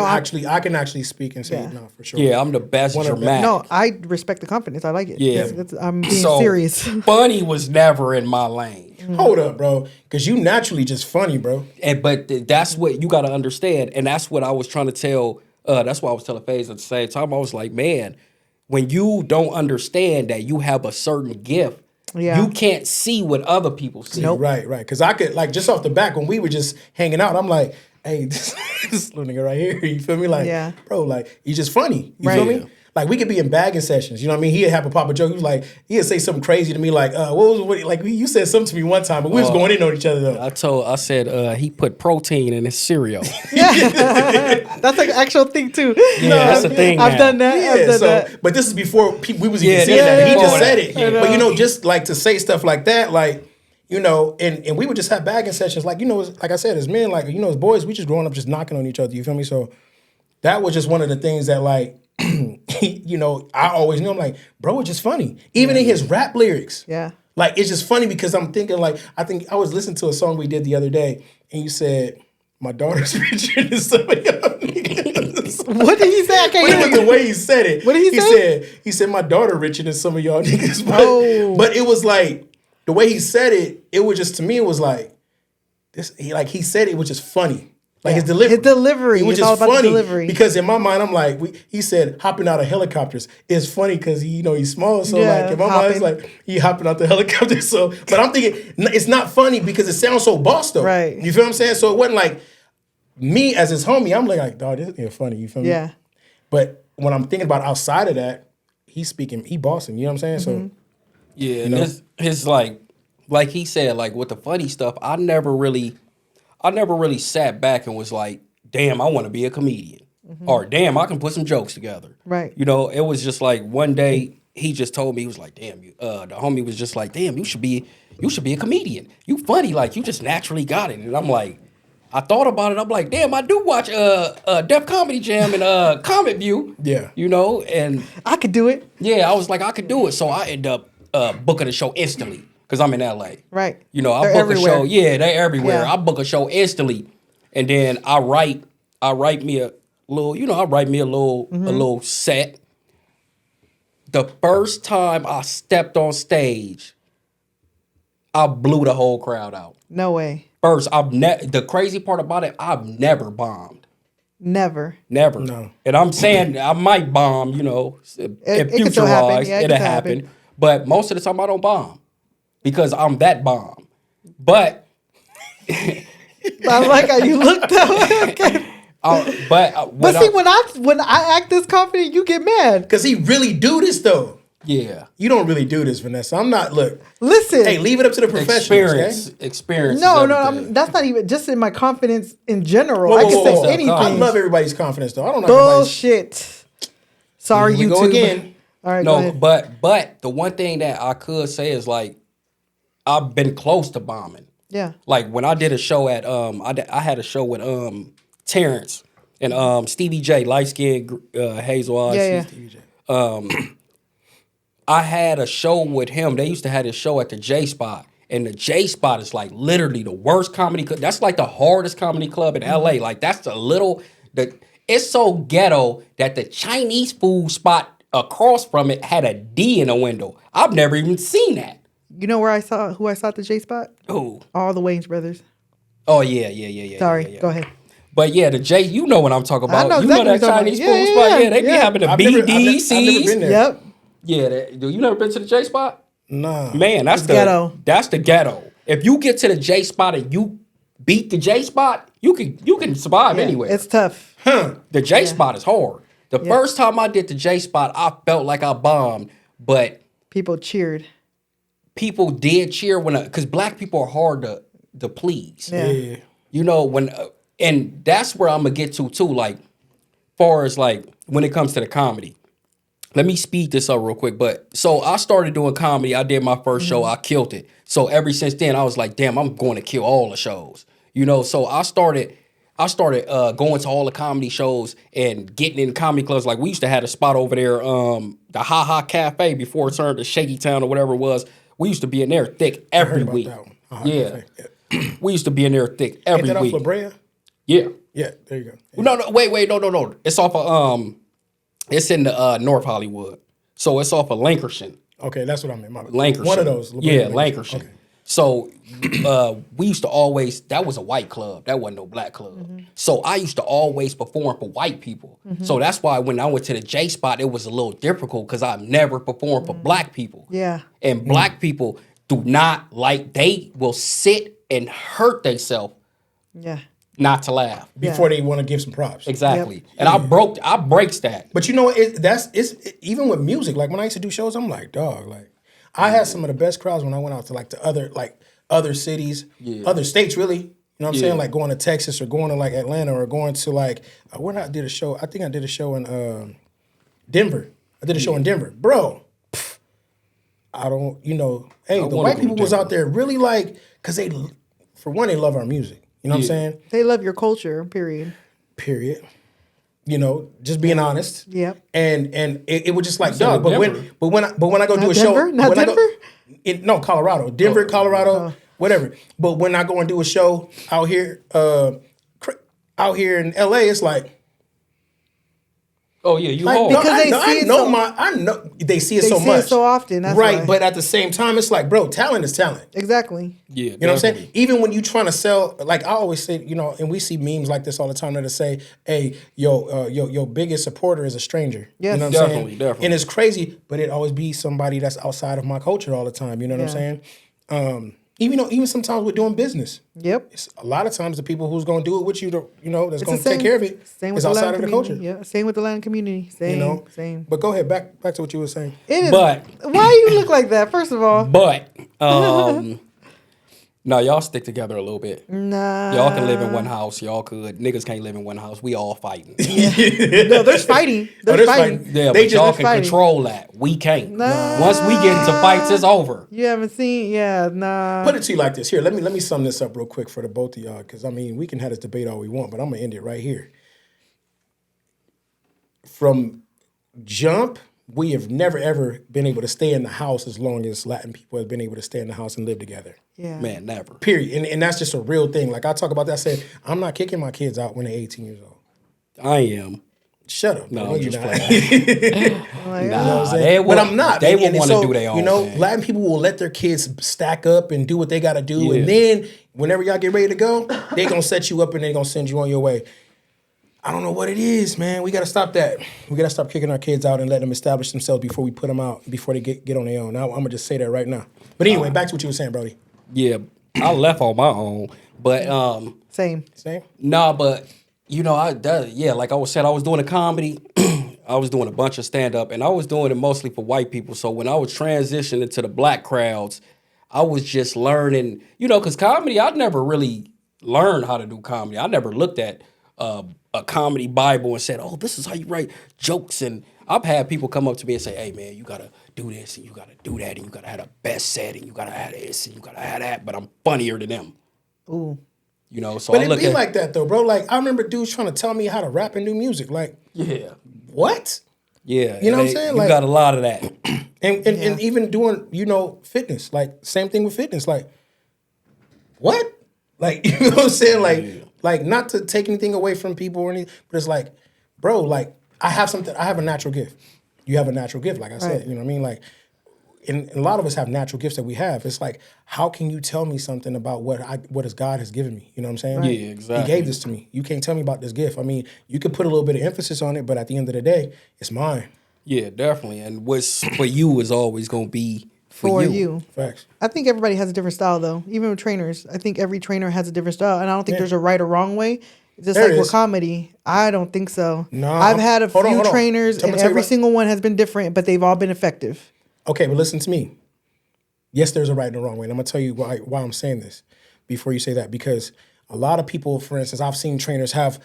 I can actually speak and say no for sure. Yeah, I'm the best dramatic. No, I respect the confidence. I like it. Yeah. I'm being So, serious. Funny was never in my lane. Hold up, bro, because you naturally just funny, bro. But that's what you got to understand, and that's what I was trying to tell. That's why I was telling FaZe at the same time. I was like, man, when you don't understand that you have a certain gift, you can't see what other people see. Nope. Right. Because I could, like, just off the back when we were just hanging out, I'm like, hey, this little nigga right here, you feel me? Like, bro, like, he's just funny. You feel me? Like, we could be in bagging sessions, you know what I mean? He'd have a pop a joke. He was like, he'd say something crazy to me, like, you said something to me one time, but we was going in on each other, though. I said he put protein in his cereal. That's an actual thing, too. Yeah, that's a thing I've now. done that. I've done that. But this is before we was even Yeah, saying this that. is He just before said that. it. Yeah. But, you know, just, like, to say stuff like that, like, you know, and we would just have bagging sessions. Like, you know, like I said, as men, like, you know, as boys, we just growing up just knocking on each other, you feel me? So that was just one of the things that, like, you know, I always knew. I'm like, bro, it's just funny. Even in his rap lyrics. Yeah. Like, it's just funny because I'm thinking, like, I think I was listening to a song we did the other day, and you said, my daughter's richer than some of y'all niggas. What did he say? I can't But it hear was the you. way he said it. What did he say? He said, my daughter richer than some of y'all niggas. Oh. But it was like, the way he said it, it was just, to me, it was like, he said it was just funny. Like his delivery. His delivery. It was It's just all about the funny. delivery. Because in my mind, I'm like, he said hopping out of helicopters is funny because he's small. So Yeah, like in my mind, it's like he hopping out the helicopter. So, but I'm thinking it's not funny because it sounds so boss though. Right. You feel what I'm saying? So it wasn't like me as his homie. I'm like, dog, this is funny. You feel me? Yeah. But when I'm thinking about outside of that, he bossing. You know what I'm saying? So Yeah, and his like he said, like with the funny stuff, I never really sat back and was like, damn, I want to be a comedian. Or damn, I can put some jokes together. Right. You know, it was just like one day he just told me, he was like, damn, the homie was just like, damn, you should be a comedian. You funny, like you just naturally got it. And I'm like, I thought about it. I'm like, damn, I do watch Def Comedy Jam and Comic View. Yeah. You know, and I could do it. yeah, I was like, I could do it. So I end up booking a show instantly because I'm in LA. Right. You know, I They're book everywhere. a show. Yeah, they everywhere. Yeah. I book a show instantly, and then I write me a little. You know, I write me a little set. The first time I stepped on stage, I blew the whole crowd out. No way. First, the crazy part about it, I've never bombed. Never. Never. No. And I'm saying I might bomb, you know, in It could future still happen. wise, Yeah, it it'll could happen. happen. But most of the time I don't bomb because I'm that bomb. But I like how you look though. Okay. but But see, when I act this confident, you get mad. because he really do this though. Yeah. You don't really do this, Vanessa. I'm not. Look, Listen. hey, leave it up to the professionals. Experience. No, that's not even just in my confidence in general. Whoa, I whoa, can whoa, say whoa. anything. I love everybody's confidence, though. I don't know everybody's. Bullshit. Sorry, Here we YouTube. go again. All right, go No, ahead. but the one thing that I could say is like I've been close to bombing. Yeah. Like when I did a show at I had a show with Terrence and Stevie J, light skinned hazel eyes. Yeah. I had a show with him. They used to have this show at the J Spot. And the J Spot is like literally the worst comedy club. That's like the hardest comedy club in LA. Like that's it's so ghetto that the Chinese food spot across from it had a D in a window. I've never even seen that. You know who I saw at the J Spot? Who? All the Wayans brothers. Oh yeah. Sorry, yeah. go ahead. But yeah, the J, you know what I'm talking about. know You know exactly that what you're Chinese talking food about. spot? Yeah, they be having the I've never BDCs. been there. Yep. Yeah, you never been to the J Spot? Nah. Man, that's the ghetto. That's the ghetto. If you get to the J Spot and you beat the J Spot, you can survive anywhere. It's tough. The J Spot is hard. The first time I did the J Spot, I felt like I bombed, but People cheered. people did cheer because black people are hard to please. Yeah. You know, and that's where I'm gonna get to too. Like, far as like when it comes to the comedy, let me speed this up real quick. But so I started doing comedy. I did my first show. I killed it. So ever since then, I was like, damn, I'm going to kill all the shows. You know, so I started going to all the comedy shows and getting in comedy clubs. Like we used to have a spot over there, the Ha Ha Cafe before it turned to Shaky Town or whatever it was. We used to be in there thick every week. That one. Yeah. We used to be in there thick every Ain't that week. off La Brea? Yeah. Yeah, there you go. No, wait, no. It's off of it's in the North Hollywood. So it's off of Lankershim. Okay, that's what I meant. Lankershim. One of those. Yeah, Lankershim. Okay. So we used to always, that was a white club. That wasn't no black club. So I used to always perform for white people. So that's why when I went to the J Spot, it was a little difficult because I've never performed for black people. Yeah. And black people do not like, they will sit and hurt themselves Yeah. not to laugh. Before they want to give some props. Exactly. Yep. And I breaks that. But you know, even with music. Like when I used to do shows, I'm like, dog. Like I had some of the best crowds when I went out to like the other cities, other states, really. You know what I'm saying? Like going to Texas or going to like Atlanta or going to like where I did a show. I think I did a show in Denver. I did a show in Denver, bro. I don't, hey, the white people was out there really like, cause for one, they love our music. You know what I'm saying? They love your culture, period. Period. Just being honest. Yep. And it was just like, said dog. But Denver. when I go do a Denver? show, Not when Denver? No, Colorado, Denver, Colorado, whatever. But when I go and do a show out here in LA, it's like. Oh yeah, you Like, hard. Because they see it so- I know they see it They so see much. it so often, that's right? why. But at the same time, it's like, bro, talent is talent. Exactly. Yeah, You know what I'm saying? Even when you trying to sell, like I always say, and we see memes like this all the time that say, "Hey, your biggest supporter is a stranger." Yes. You know what I'm Definitely, saying? definitely. And it's crazy, but it always be somebody that's outside of my culture all the time. You know what I'm saying? Even sometimes we're doing business. Yep. It's a lot of times the people who's going to do it with you, that's It's going the to take care of it, Same is with the outside Latin of the community. culture. Yeah. Same with the Latin community. Same. Same. But go ahead, back to what you were saying. It is. But- Why you look like that? First of all. But no, y'all stick together a little bit. Nah. Y'all can live in one house. Y'all could. Niggas can't live in one house. We all fighting. No, there's fighting. There's there's fighting. fighting. Yeah, They but just y'all been can fighting. control that. We can't. Nah. Once we get into fights, it's over. You haven't seen? Yeah. Nah. Put it to you like this. Here, let me sum this up real quick for the both of y'all, because we can have this debate all we want, but I'm gonna end it right here. From jump, we have never ever been able to stay in the house as long as Latin people have been able to stay in the house and live together. Yeah. Man, never. Period. And that's just a real thing. Like I talk about that. I said, I'm not kicking my kids out when they're 18 years old. I am. Shut up. No, bro. I'm you're just not. playing. Like, Nah, saying? they But I'm not. They man. will And want to do their own. thing. Latin people will let their kids stack up and do what they got to do, Yeah. and then whenever y'all get ready to go, they gonna set you up and they gonna send you on your way. I don't know what it is, man. We gotta stop that. We gotta stop kicking our kids out and let them establish themselves before we put them out, before they get on their own. Now I'm gonna just say that right now. But anyway, back to what you were saying, Brody. Yeah, I left on my own, but Same. Same. nah, but like I was saying, I was doing a comedy. I was doing a bunch of stand up, and I was doing it mostly for white people. So when I was transitioning to the black crowds, I was just learning, because comedy, I'd never really learned how to do comedy. I never looked at a comedy Bible and said, "Oh, this is how you write jokes." And I've had people come up to me and say, "Hey, man, you gotta do this and you gotta do that and you gotta have a best set and you gotta have this and you gotta have that." But I'm funnier than them. Ooh. So But I it look be at like that though, bro. Like I remember dudes trying to tell me how to rap and do music. Like, yeah, what? yeah. You know what I'm saying? You Like, got a lot of that. and even doing fitness. Like same thing with fitness. Like, what? Like you know what I'm saying? Like not to take anything away from people or anything, but it's like, bro, like I have a natural gift. You have a natural gift, like I said. You know what I mean? Like. And a lot of us have natural gifts that we have. It's like, how can you tell me something about what God has given me? You know what I'm saying? Right. Yeah, exactly. He gave this to me. You can't tell me about this gift. I mean, you could put a little bit of emphasis on it, but at the end of the day, it's mine. Yeah, definitely. And what's for you is always going to be For you. Facts. I think everybody has a different style, though. Even with trainers, I think every trainer has a different style, and I don't think there's a right or wrong way. Just There like with is. comedy, I don't think so. No, I've had a hold few on. trainers, Tell me and tell you every about- single one has been different, but they've all been effective. Okay, but listen to me. Yes, there's a right and a wrong way. And I'm going to tell you why I'm saying this before you say that. Because a lot of people, for instance, I've seen trainers have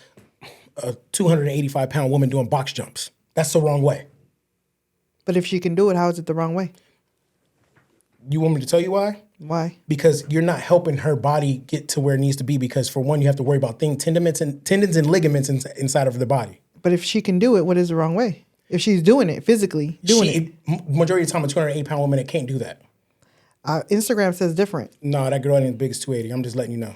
a 285-pound woman doing box jumps. That's the wrong way. But if she can do it, how is it the wrong way? You want me to tell you why? Why? Because you're not helping her body get to where it needs to be. Because for one, you have to worry about tendons and ligaments inside of the body. But if she can do it, what is the wrong way? If she's doing it, physically doing it. Majority of the time, a 208-pound woman that can't do that. Instagram says different. No, that girl ain't big as 280. I'm just letting you know.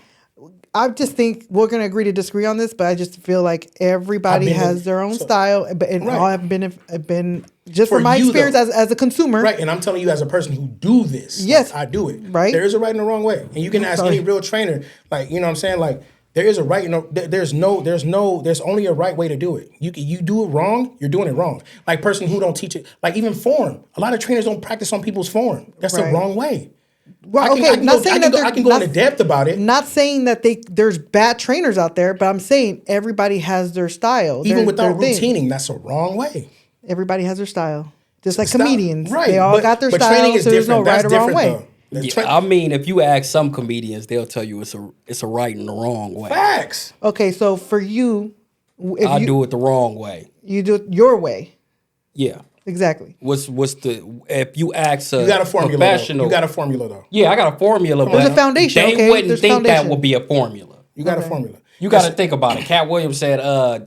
I just think we're going to agree to disagree on this, but I just feel like everybody has their own style, and all have been just For from my you, experience though. as a consumer. Right, and I'm telling you as a person who do this. Yes. Like, I do it. Right. There is a right and a wrong way. And you can ask any real trainer, like, you know what I'm saying? Like, there is a right, there's only a right way to do it. You do it wrong, you're doing it wrong. Like person who don't teach it, like even form. A lot of trainers don't practice on people's form. That's the wrong way. Well, I can go into depth about it. Not saying that there's bad trainers out there, but I'm saying everybody has their style. Even without their thing. routining, that's the wrong way. Everybody has their style. Just like comedians. Right. They all got their but style, training is so there's no different. right or wrong way. I mean, if you ask some comedians, they'll tell you it's a right and a wrong way. Facts. Okay, so for you, I do it the wrong way. You do it your way. Yeah. Exactly. What's the if you ask You got a formula. professional? You got a formula though. Yeah, I got a formula. There's but a foundation. They Okay, wouldn't there's think foundation. that would be a formula. You got a formula. You got to think about it. Cat Williams said,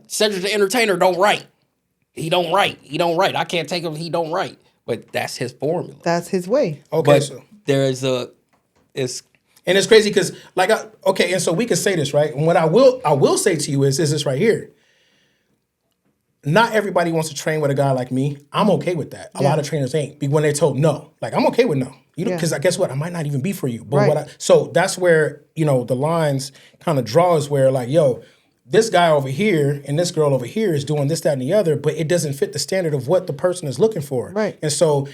Cedric the Entertainer don't write. He don't write. He don't write. I can't take him. He don't write. But that's his formula. That's his way. Okay, But so it's crazy because and so we can say this, right? And what I will say to you is this right here. Not everybody wants to train with a guy like me. I'm okay with that. A lot of trainers ain't. When they're told no, like I'm okay with no. You know, because guess what? I might not even be for you. But so that's where the lines kind of draws where like, yo, this guy over here and this girl over here is doing this, that, and the other, but it doesn't fit the standard of what the person is looking for. Right. And so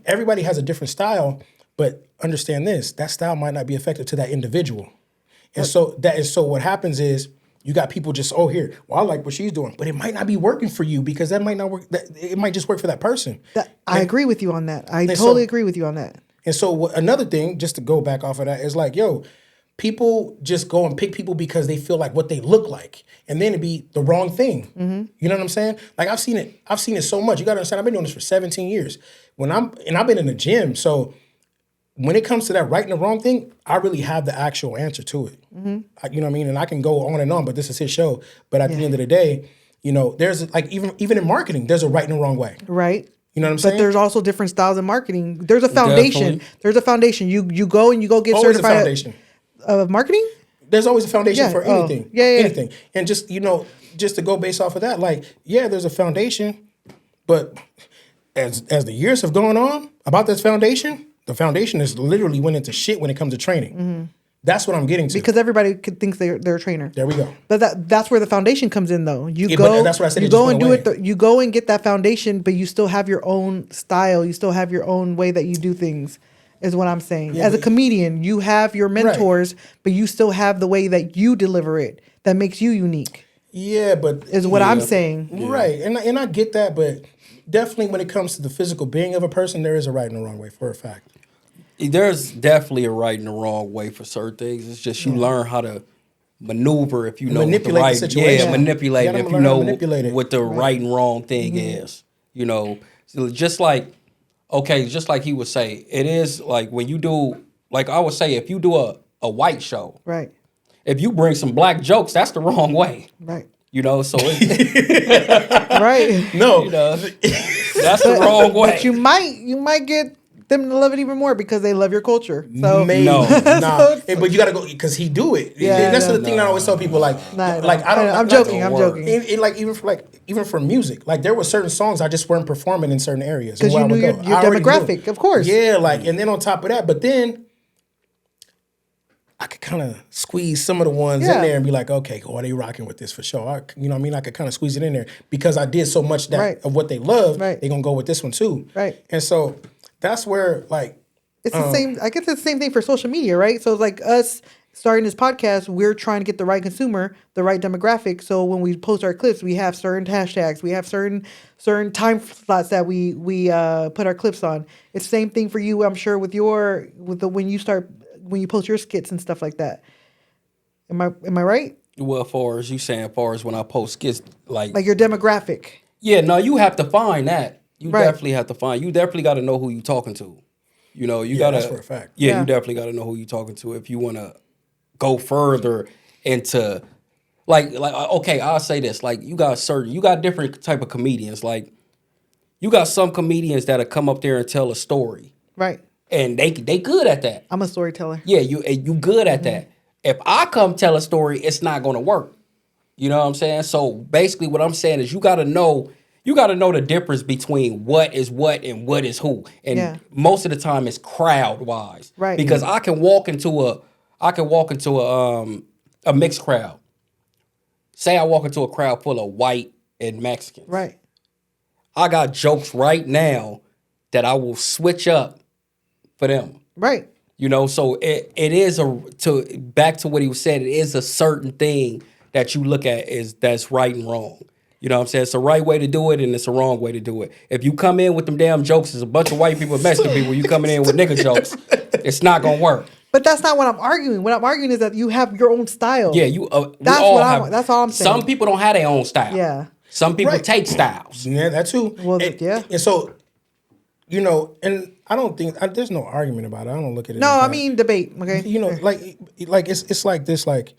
everybody has a different style, but understand this: that style might not be effective to that individual. And so what happens is. You got people just, here, well, I like what she's doing. But it might not be working for you because that might not work. It might just work for that person. I agree with you on that. I totally agree with you on that. And so another thing, just to go back off of that, is like, people just go and pick people because they feel like what they look like. And then it'd be the wrong thing. Mm-hmm. You know what I'm saying? Like I've seen it so much. You got to understand, I've been doing this for 17 years. I've been in the gym. So when it comes to that right and the wrong thing, I really have the actual answer to it. Mm-hmm. You know what I mean? And I can go on and on, but this is his show. But at the end of the day, there's like even in marketing, there's a right and a wrong way. Right. You know what I'm saying? But there's also different styles in marketing. There's a foundation. Definitely. There's a foundation. You go and you go get Always certified. a foundation. Of marketing? There's always a foundation for anything. Anything. And just to go based off of that, like, there's a foundation, but as the years have gone on about this foundation, the foundation has literally went into shit when it comes to training. Mm-hmm. That's what I'm getting to. Because everybody thinks they're a trainer. There we go. But that's where the foundation comes in, though. But that's what I said. You go and do it. You go and get that foundation, but you still have your own style. You still have your own way that you do things. Is what I'm saying. As a comedian, you have your mentors, but you still have the way that you deliver it that makes you unique. Yeah, but is what I'm saying. right, and I get that, but definitely when it comes to the physical being of a person, there is a right and a wrong way for a fact. There's definitely a right and a wrong way for certain things. It's just you learn how to maneuver if you know manipulate what the right the situation. manipulate You it gotta if you learn how to know manipulate it. what the right and wrong thing is. You know, so just like he would say, it is like when you do, like I would say, if you do a white show, Right. if you bring some black jokes, that's the wrong way. Right. You know, so it, Right. No, you know, that's the wrong way. But you might get them to love it even more because they love your culture. So maybe No. nah. But you gotta go because he do it. Yeah, That's no. the thing I always tell people. Like, Nah, like I don't. I'm not joking. to I'm work. joking. Like even for music, like there were certain songs I just weren't performing in certain areas. 'Cause where you I would knew go. your I already knew. demographic, of course. Yeah, like and then on top of that, but then I could kind of squeeze some of the ones Yeah. in there and be like, okay, are they rocking with this for sure? You know what I mean? I could kind of squeeze it in there because I did so much Right. of what they love. Right. They're gonna go with this one too. Right. And so that's where like. It's the same. I guess it's the same thing for social media, right? So it's like us starting this podcast, we're trying to get the right consumer, the right demographic. So when we post our clips, we have certain hashtags, we have certain time slots that we put our clips on. It's the same thing for you, I'm sure, when you post your skits and stuff like that. Am I right? Well, far as when I post skits, Like your demographic. yeah, no, you have to find that. You Right. definitely have to find. You definitely got to know who you talking to. You know, you gotta. that's for a fact. Yeah, Yeah. you definitely got to know who you talking to if you want to go further into, like okay, I'll say this. Like you got different type of comedians. Like you got some comedians that'll come up there and tell a story, Right. and they good at that. I'm a storyteller. Yeah, you good at that. If I come tell a story, it's not gonna work. You know what I'm saying? So basically what I'm saying is you gotta know the difference between what is what and what is who. And Yeah. most of the time it's crowd wise. Right. Because I can walk into a mixed crowd. Say I walk into a crowd full of white and Mexicans. Right. I got jokes right now that I will switch up for them. Right. You know, so it is back to what he was saying, it is a certain thing that you look at that's right and wrong. You know what I'm saying? It's a right way to do it and it's a wrong way to do it. If you come in with them damn jokes, there's a bunch of white people and Mexican people, you coming in with nigga jokes, it's not gonna work. But that's not what I'm arguing. What I'm arguing is that you have your own style. Yeah, That's that's all I'm saying. Some people don't have their own style. Yeah. Some people Right. take styles. Yeah, that too. Well, and, yeah. And so, you know, and I don't think there's no argument about it. I don't look at it. No, as I that. mean debate. Okay. You know, like it's like this. Like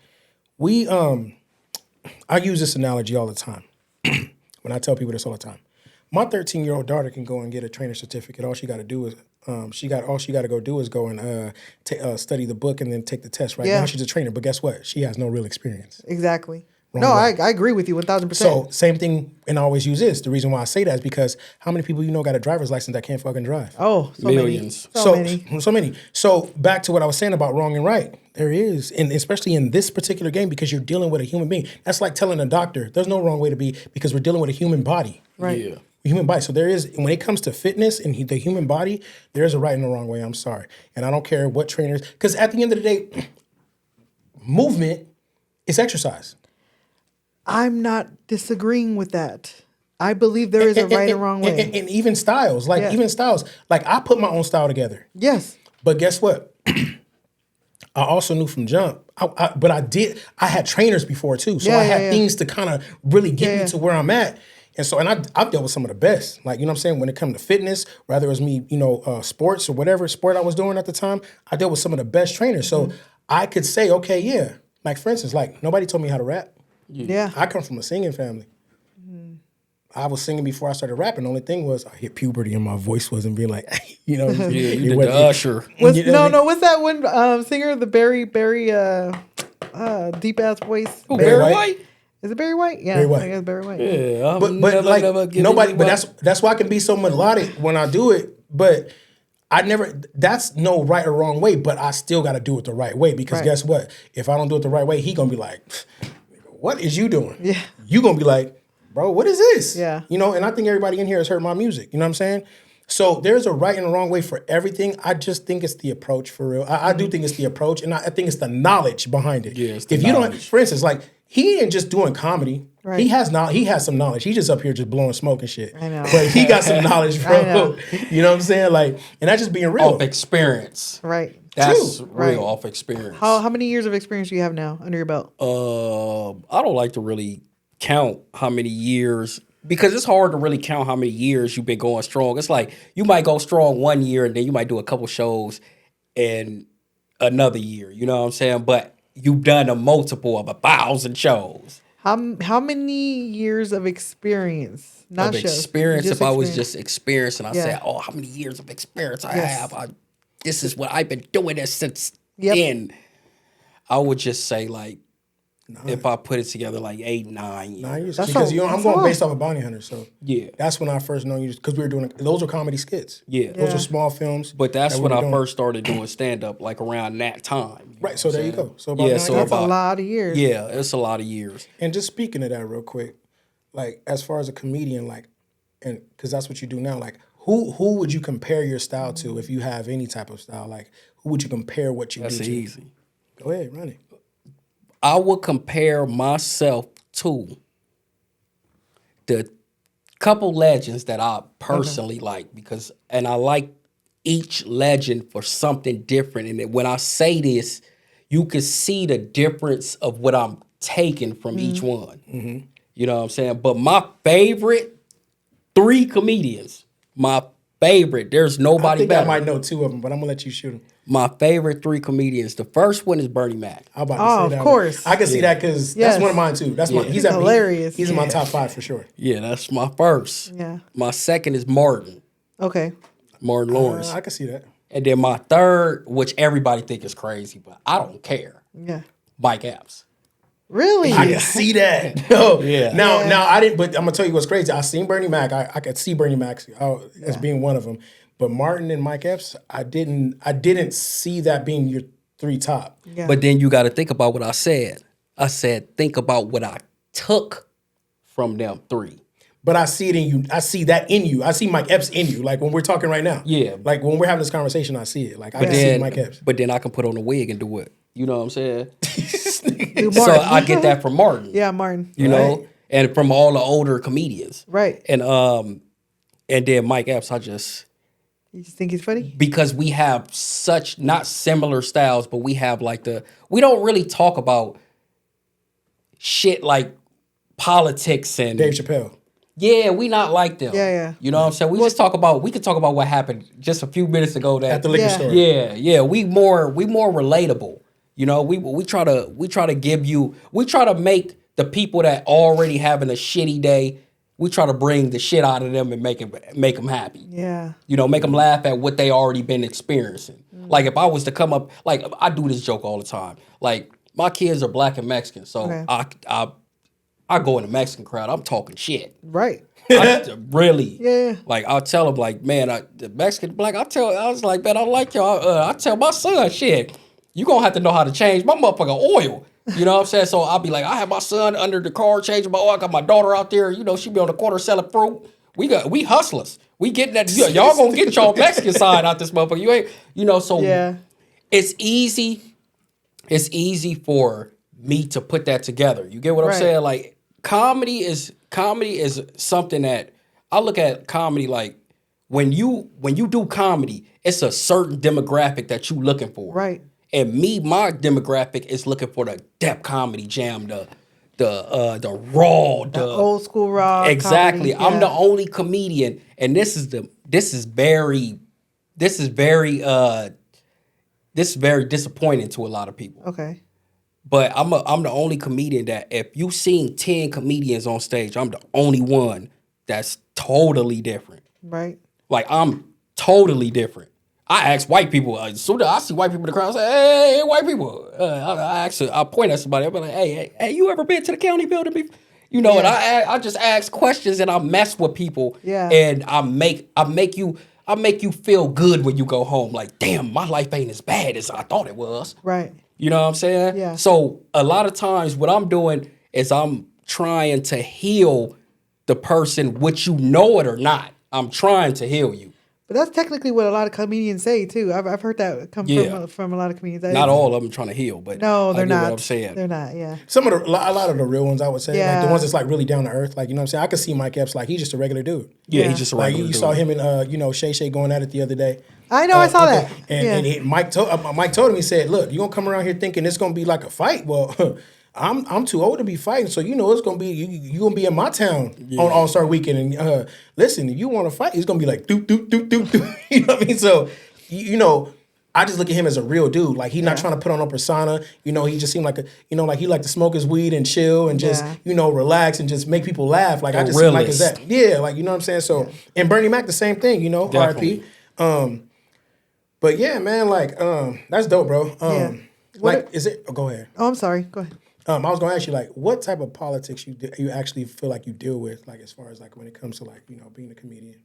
we, I use this analogy all the time. When I tell people this all the time, my 13-year-old daughter can go and get a trainer certificate. All she got to do is all she got to go do is go and study the book and then take the test. Right Yeah. now she's a trainer, but guess what? She has no real experience. Exactly. Wrong No, way. I agree with you 1,000%. So same thing, and I always use this. The reason why I say that is because how many people you know got a driver's license that can't fucking drive? oh, so Millions. many. So many. So back to what I was saying about wrong and right. There is, and especially in this particular game, because you're dealing with a human being. That's like telling a doctor, there's no wrong way to be because we're dealing with a human body. Right. Yeah. A human body. So there is, when it comes to fitness and the human body, there is a right and a wrong way. I'm sorry. And I don't care what trainers, because at the end of the day, movement is exercise. I'm not disagreeing with that. I believe there is a right and wrong way. And even styles, like I put my own style together. Yes. But guess what? I also knew from jump, but I had trainers before too. So I had things to kind of really get me to where I'm at. And so, and I've dealt with some of the best, like, you know what I'm saying? When it comes to fitness, whether it was me, you know, sports or whatever sport I was doing at the time, I dealt with some of the best trainers. So I could say, okay, yeah. Like, for instance, like, nobody told me how to rap. Yeah. I come from a singing family. I was singing before I started rapping. The only thing was I hit puberty and my voice wasn't being like, you know. Yeah, you did the Usher. What's, You know what I mean? what's that one singer, the Barry deep ass voice? Who, Barry Barry White? White? Is it Barry White? Yeah, Barry White. I guess Barry White. Yeah, I'm But never, like never giving nobody, you but up. that's why I can be so melodic when I do it. But I never. That's no right or wrong way. But I still got to do it the right way because Right. guess what? If I don't do it the right way, he gonna be like, "What is you doing?" Yeah. You gonna be like, "Bro, what is this?" Yeah. You know. And I think everybody in here has heard my music. You know what I'm saying? So there's a right and a wrong way for everything. I just think it's the approach for real. I do think it's the approach, and I think it's the knowledge behind it. Yeah, it's the if you don't, knowledge. for instance, like he ain't just doing comedy. Right. He has some knowledge. He's just up here just blowing smoke and shit. I know. But he got some knowledge, I bro. know. You know what I'm saying? Like, and that's just being real. Off experience. Right. That's True. real Right. off experience. How many years of experience do you have now under your belt? I don't like to really count how many years because it's hard to really count how many years you've been going strong. It's like you might go strong 1 year and then you might do a couple shows in another year. You know what I'm saying? But you've done a multiple of 1,000 shows. How many years of experience? Not Of shows. experience. Just If I was experience. just experienced and I Yeah. said, "Oh, how many years of experience I Yes. have? This is what I've been doing this since Yep. then." I would just say like, if I put it together, like 8, 9 years. 9 years. That's Because all- I'm that's going all. based off of Bounty Hunter. So Yeah. that's when I first know you because we were doing those were comedy skits. Yeah. Those Yeah. were small films. But that's that we when were I doing. first started doing stand up, like around that time. You know Right. So what I'm there you saying? go. So about Yeah, 9 so years. That's a about- lot of years. Yeah, it's a lot of years. And just speaking of that real quick, like as far as a comedian, like, and because that's what you do now, like who would you compare your style to if you have any type of style? Like who would you compare what you That's do to? easy. Go ahead, run it. I would compare myself to the couple legends that I personally like because, and I like each legend for something different. And when I say this, you can see the difference of what I'm taking from each one. You know what I'm saying? But my favorite 3 comedians, my favorite, there's I nobody think better. I might know 2 of them, but I'm gonna let you shoot them. My favorite 3 comedians. The first one is Bernie Mac. I'm about to Oh, say of that. course. I can see that because Yes. that's one of mine too. That's my. Yeah. He's Hilarious. He's in my top 5 for sure. Yeah, that's my first. Yeah. My second is Martin Okay. Lawrence. I can see that. And then my third, which everybody think is crazy, but I don't care, Yeah. Mike Epps. Really? I can see that. No, Yeah. Now I didn't. But I'm gonna tell you what's crazy. I seen Bernie Mac. I could see Bernie Mac as being one of them. But Martin and Mike Epps, I didn't see that being your 3 top. Yeah. But then you got to think about what I said. I said, think about what I took from them 3. But I see it in you. I see that in you. I see Mike Epps in you. Like when we're talking right now. Yeah. Like when we're having this conversation, I see it. Like I But can see then, Mike Epps. but then I can put on a wig and do it. You know what I'm saying? Do So Martin. I get that from Martin. Yeah, Martin. You know, and from all the older comedians. Right. And then Mike Epps, You just think he's funny? because we have such not similar styles, but we have like we don't really talk about shit like politics and Dave Chappelle. yeah, we not like them. Yeah, yeah. You know what I'm saying? We could talk about what happened just a few minutes ago that At the liquor Yeah. store. yeah, we more relatable. You know, we try to make the people that already having a shitty day, we try to bring the shit out of them and make them happy. Yeah. You know, make them laugh at what they already been experiencing. Like if I was to come up, like I do this joke all the time. Like my kids are black and Mexican, so Okay. I go in the Mexican crowd, I'm talking shit. Right. Really. Yeah. Like I'll tell them like, man, the Mexican black, I was like, man, I like y'all. I tell my son, shit, you gonna have to know how to change my motherfucking oil. You know what I'm saying? So I'll be like, I have my son under the car changing my oil. I got my daughter out there, you know, she be on the corner selling fruit. We hustlers. We getting that. Y'all gonna get y'all Mexican side out this motherfucker. You ain't, you know, so Yeah. it's easy for me to put that together. You get what I'm Right. saying? Like comedy is something that I look at comedy like when you do comedy, it's a certain demographic that you looking for. Right. And my demographic is looking for the depth comedy jam, the raw, the Old school raw. exactly. comedy, I'm the yeah. only comedian, and this is very disappointing to a lot of people. Okay. But I'm the only comedian that if you seen 10 comedians on stage, I'm the only one that's totally different. Right. Like I'm totally different. I ask white people, as soon as I see white people in the crowd, I say, hey, white people. I point at somebody, I'll be like, hey, you ever been to the county building before? You know, and I just ask questions and I mess with people. Yeah. And I make you feel good when you go home. Like, damn, my life ain't as bad as I thought it was. Right. You know what I'm saying? Yeah. So a lot of times what I'm doing is I'm trying to heal the person, which you know it or not. I'm trying to heal you. But that's technically what a lot of comedians say too. I've heard that come from a lot of comedians. Not all of them trying to heal, but No, they're I get not. what I'm saying. They're not. Yeah. Some of a lot of the real ones, I would say, like Yeah. the ones that's like really down to earth. Like, you know what I'm saying? I could see Mike Epps, like he's just a regular dude. Yeah, he's just a Like regular you dude. saw him and Shay Shay going at it the other day. I know. I saw that. And Mike told him, he said, "Look, you gonna come around here thinking it's gonna be like a fight? Well, I'm too old to be fighting, so you know it's gonna be you gonna be in my town on All Star Weekend. And listen, if you want to fight, it's gonna be like doop doop doop doop doop. You know what I mean? So I just look at him as a real dude. Like he's not trying to put on a persona. You know, he just seemed like like he liked to smoke his weed and chill and just relax and just make people laugh. Like I just see Mike as that. Yeah, like you know what I'm saying. So and Bernie Mac the same thing. You know, Definitely. R.I.P. But yeah, man, like that's dope, bro. Like, is it? Oh, go ahead. Oh, I'm sorry. Go ahead. I was gonna ask you, like, what type of politics you actually feel like you deal with, like, as far as like when it comes to like being a comedian.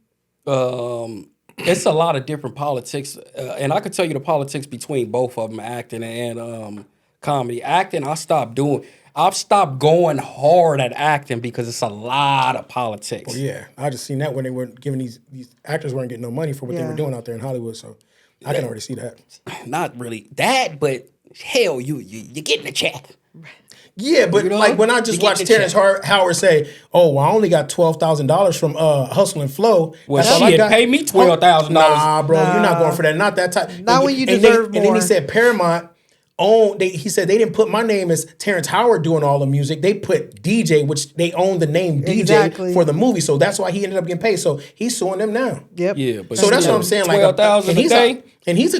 It's a lot of different politics, and I could tell you the politics between both of them, acting and comedy. Acting, I've stopped going hard at acting because it's a lot of politics. Well, yeah, I just seen that when they weren't giving these actors weren't getting no money for what they were doing out there in Hollywood, so I can already see that. Not really that, but hell, you're getting a check. Yeah, but like when I just watched Terrence Howard say, "Oh, well, I only got $12,000 from Hustle and Flow." Well, That's all I shit, got. pay me $12,000. Nah, bro, you're not going for that. Not that type. Not when you deserve And then more. he said Paramount he said they didn't put my name as Terrence Howard doing all the music. They put DJ, which they own the name DJ Exactly. for the movie. So that's why he ended up getting paid. So he's suing them now. Yep. Yeah, but So that's what I'm saying. Like $12,000 a day. And he's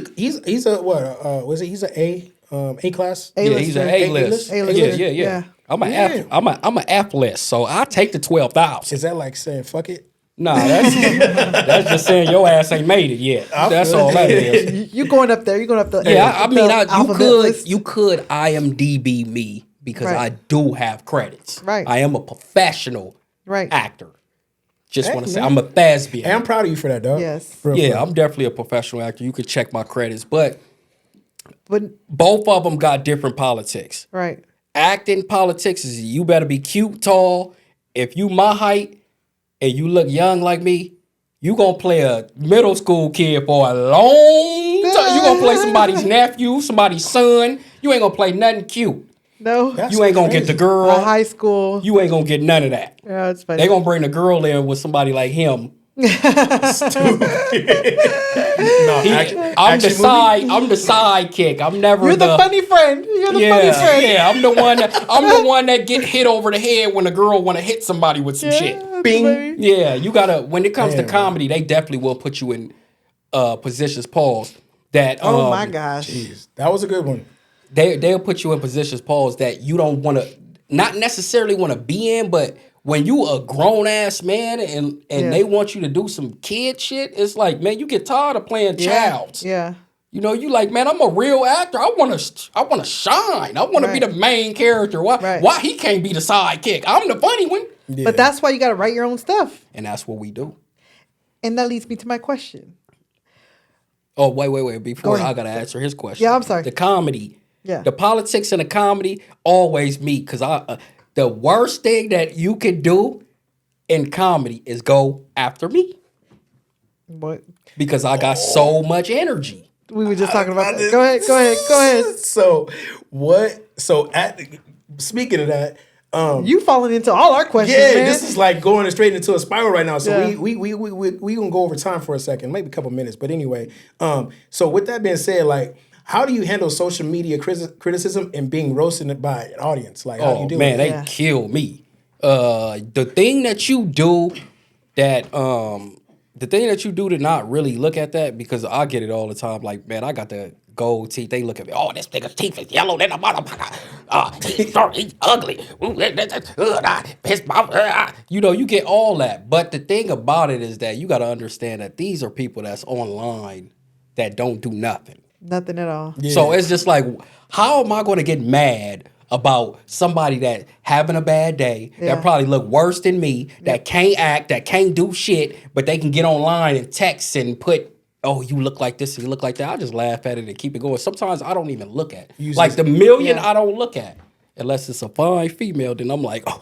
a what? Was it? He's A class. Yeah, he's an A-list. A-list. Yeah. Yeah. I'm an F-list, so I take the 12,000. Is that like saying fuck it? Nah, that's just saying your ass ain't made it yet. That's all that is. You going up there? You going up the? Yeah, you you could IMDb me because Right. I do have credits. Right. I am a professional Right. actor. Just Hey, want to say man. I'm a thespian. Hey, I'm proud of you for that, dog. Yes. Real Yeah, quick. I'm definitely a professional actor. You could check my credits, but But both of them got different politics. right. Acting politics is you better be cute, tall. If you my height and you look young like me, you gonna play a middle school kid for a long time. You gonna play somebody's nephew, somebody's son. You ain't gonna play nothing cute. No. That's You ain't gonna get the crazy. girl. High school. You ain't gonna get none of that. Yeah, it's funny. They gonna bring the girl in with somebody like him. No, I'm the sidekick. I'm never You're the funny friend. You're the funny friend. Yeah, I'm the one that get hit over the head when a girl want to hit somebody with some shit. that's Bing. funny. Yeah, you gotta. When it comes to Damn. comedy, they definitely will put you in positions. Pause. That. Oh my gosh. Jeez, that was a good one. They'll put you in positions. Pause. That you don't want to, not necessarily want to be in, but when you a grown ass man and Yeah. they want you to do some kid shit, it's like, man, you get tired of playing childs. Yeah. You know, you like, man, I'm a real actor. I want to shine. I want to be Right. the main character. Why? Right. Why he can't be the sidekick? I'm the funny one. Yeah. But that's why you got to write your own stuff. And that's what we do. And that leads me to my question. Oh, wait. Before ahead. I gotta answer his question. Yeah, I'm sorry. The comedy. Yeah. The politics and the comedy always meet because the worst thing that you could do in comedy is go after me What? because I got so much energy. We were just talking about that. Go ahead. So what? So speaking of that, You falling into all our questions, yeah, man. this is like going straight into a spiral right now. So Yeah. we gonna go over time for a second, maybe a couple minutes. But anyway, so with that being said, like, how do you handle social media criticism and being roasted by an audience? Like, how do Oh you do man, it? they Yeah. kill me. The thing that you do to not really look at that, because I get it all the time. Like, man, I got the gold teeth. They look at me. Oh, this nigga's teeth is yellow. Then he's ugly. Piss off. You know, you get all that. But the thing about it is that you got to understand that these are people that's online that don't do nothing. Nothing at all. So it's just like, how am I going to get mad about somebody that having a bad day, Yeah. that probably look worse than me, that can't act, that can't do shit, but they can get online and text and put, oh, you look like this and you look like that. I just laugh at it and keep it going. Sometimes I don't even look at it. Like the million Yeah. I don't look at. Unless it's a fine female, then I'm like, oh,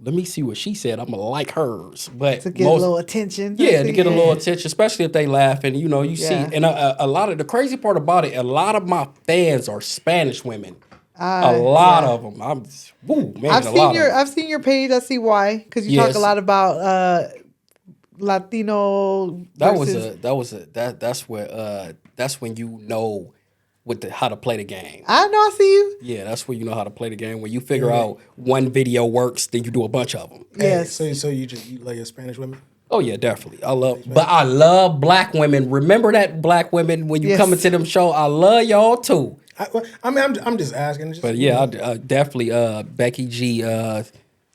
let me see what she said. I'm gonna like hers, but To get a little attention. yeah, to get a little attention, especially if they laughing. You know, you see, Yeah. and a lot of the crazy part about it, a lot of my fans are Spanish women. A lot of them. I've seen your page. I see why, because you talk a lot about Latino. That's when you know how to play the game. I know. I see you. Yeah, that's when you know how to play the game. When you figure out one video works, then you do a bunch of them. Yes. Hey, so you like your Spanish women? Oh yeah, definitely. I love black women. Remember that black women when you come into them show. I love y'all too. I'm just asking. But yeah, I definitely Becky G,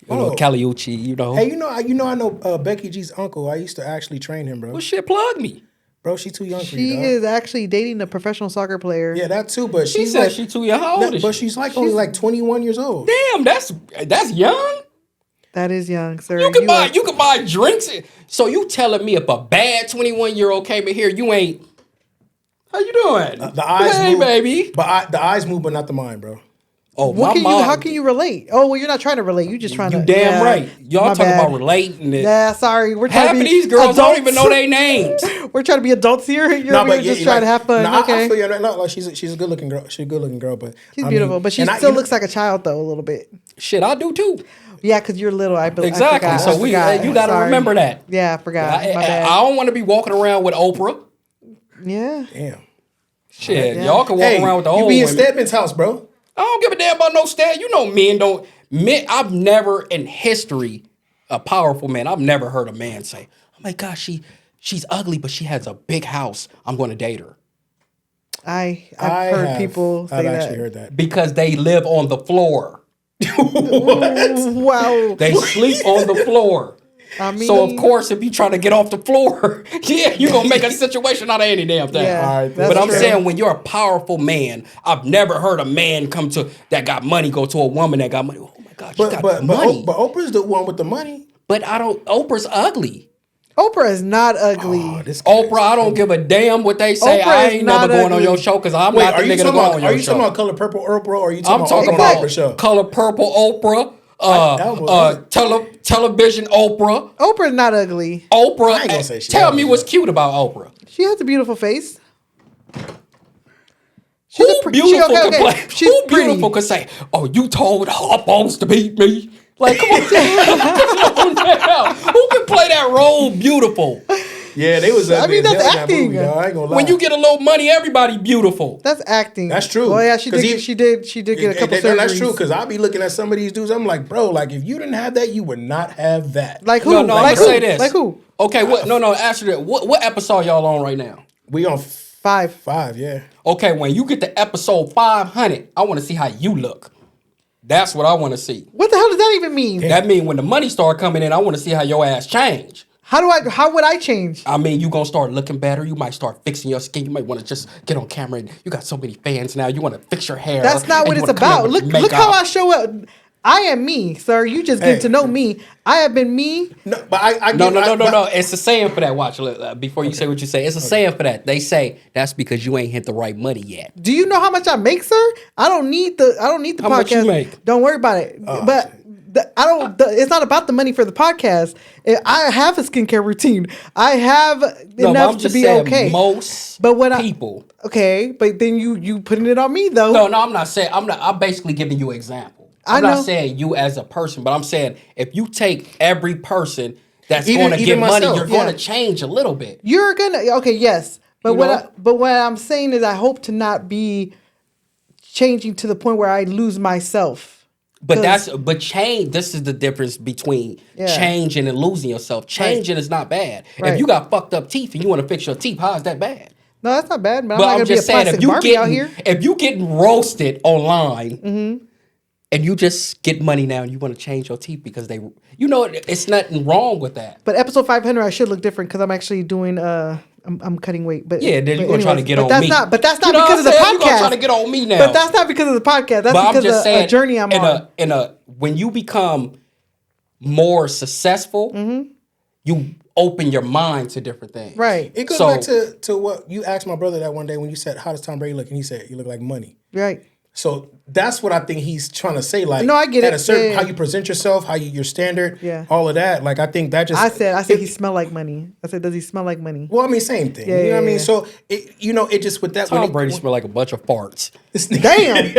Caliucci, you know. Hey, I know Becky G's uncle. I used to actually train him, bro. Well, shit, plug me. Bro, she's too young for you, She dog. is actually dating a professional soccer player. Yeah, that too, but She said she too young. How old is she? But she's like only like 21 years old. Damn, that's young. That is young, sir. You can buy drinks. So you telling me if a bad 21-year-old came in here, you ain't? How you doing? The eyes move, baby. But the eyes move, but not the mind, bro. Oh, how can you relate? Oh, well, you're not trying to relate. You just trying to. You damn right. Y'all talking about relating. Yeah, sorry. We're half trying to of be these girls adults. don't even know their names. We're trying to be adults here. You're just trying to have fun. Okay. I feel you. No, like she's a good looking girl. She's a good looking girl, but she's beautiful. But she still looks like a child though, a little bit. Shit, I do too. Yeah, because you're little. Exactly. I so you got to remember that. Yeah, I forgot. My bad. I don't want to be walking around with Oprah. Yeah. Damn. Shit, y'all can walk around with the old You be in women. Stedman's house, bro. I don't give a damn about no stat. You know, I've never in history, a powerful man, I've never heard a man say, oh my gosh, she's ugly, but she has a big house. I'm going to date her. I've heard people say that. I've actually heard that. Because they live on the floor. What? Wow. They sleep on the floor. I mean, so of course, if you try to get off the floor, you're gonna make a situation out of any damn thing. Yeah, all right, but I'm saying when you're a powerful man, I've never heard a man that got money go to a woman that got money. Oh my God, you got money. But Oprah's the one with the money. But Oprah's ugly. Oprah is not ugly. Oprah, I don't give a damn what they say. Oprah I ain't never going ugly. on your show because I'm not the nigga to go on your show. Are you talking about Color Purple Oprah or are you talking I'm talking about about Oprah show? Color Purple Oprah. Television Oprah. Oprah's not ugly. Oprah. I ain't gonna say she Tell ugly, me what's cute about Oprah. She has a beautiful face. Who beautiful could say, "Oh, you told her boss to beat me"? Like, come on, come on now. Who can play that role beautiful? Yeah, they was. I mean, that's acting. Movie, I ain't gonna lie. When you get a little money, everybody beautiful. That's acting. That's true. Well, yeah, she did get a couple surgeries. That's true because I be looking at some of these dudes. I'm like, bro, like if you didn't have that, you would not have that. Like who? No, like who? who? Say this. Like who? Okay, what? No, answer that. What episode y'all on right now? We on 5. yeah. Okay, when you get to episode 500, I want to see how you look. That's what I want to see. What the hell does that even mean? That mean when the money start coming in, I want to see how your ass change. How would I change? I mean, you gonna start looking better. You might start fixing your skin. You might want to just get on camera. And you got so many fans now. You want to fix your hair. That's not what it's about. Look how I show up. I am me, sir. You just get to know me. I have been me. No, but No. It's a saying for that. Watch before you say what you say. It's a saying for that. They say that's because you ain't hit the right money yet. Do you know how much I make, sir? I don't need the How podcast. much you make? Don't worry about it. But it's not about the money for the podcast. I have a skincare routine. I have enough to be okay. Most people. Okay, but then you putting it on me though. No, I'm not saying. I'm basically giving you an example. I'm not saying you as a person, but I'm saying if you take every person that's going to get money, you're going to change a little bit. You're gonna yes, but what I'm saying is I hope to not be changing to the point where I lose myself. But change. This is the difference between changing and losing yourself. Changing is not bad. If you got fucked up teeth and you want to fix your teeth, how is that bad? No, that's not bad. But I'm not just gonna be a saying, plastic Barbie out here. if you getting roasted online, and you just get money now and you want to change your teeth because it's nothing wrong with that. But episode 500, I should look different because I'm actually doing. I'm cutting weight. But yeah, then you're gonna try to get on me. But that's not because of the podcast. You're gonna try to get on me now. But that's not because of the podcast. That's because of a journey I'm on. When you become more successful, you open your mind to different things. Right. It goes back to what you asked my brother that one day when you said, "How does Tom Brady look?" And he said, "You look like money." Right. So that's what I think he's trying to say. Like, No, I get at it. a certain Yeah. how you present yourself, how your standard, Yeah. all of that. Like, I think that just. I said he smell like money. I said, does he smell like money? Well, I mean, same thing. Yeah, you know what I yeah, mean? yeah. So, it just with that. Tom Brady smell like a bunch of farts. Damn.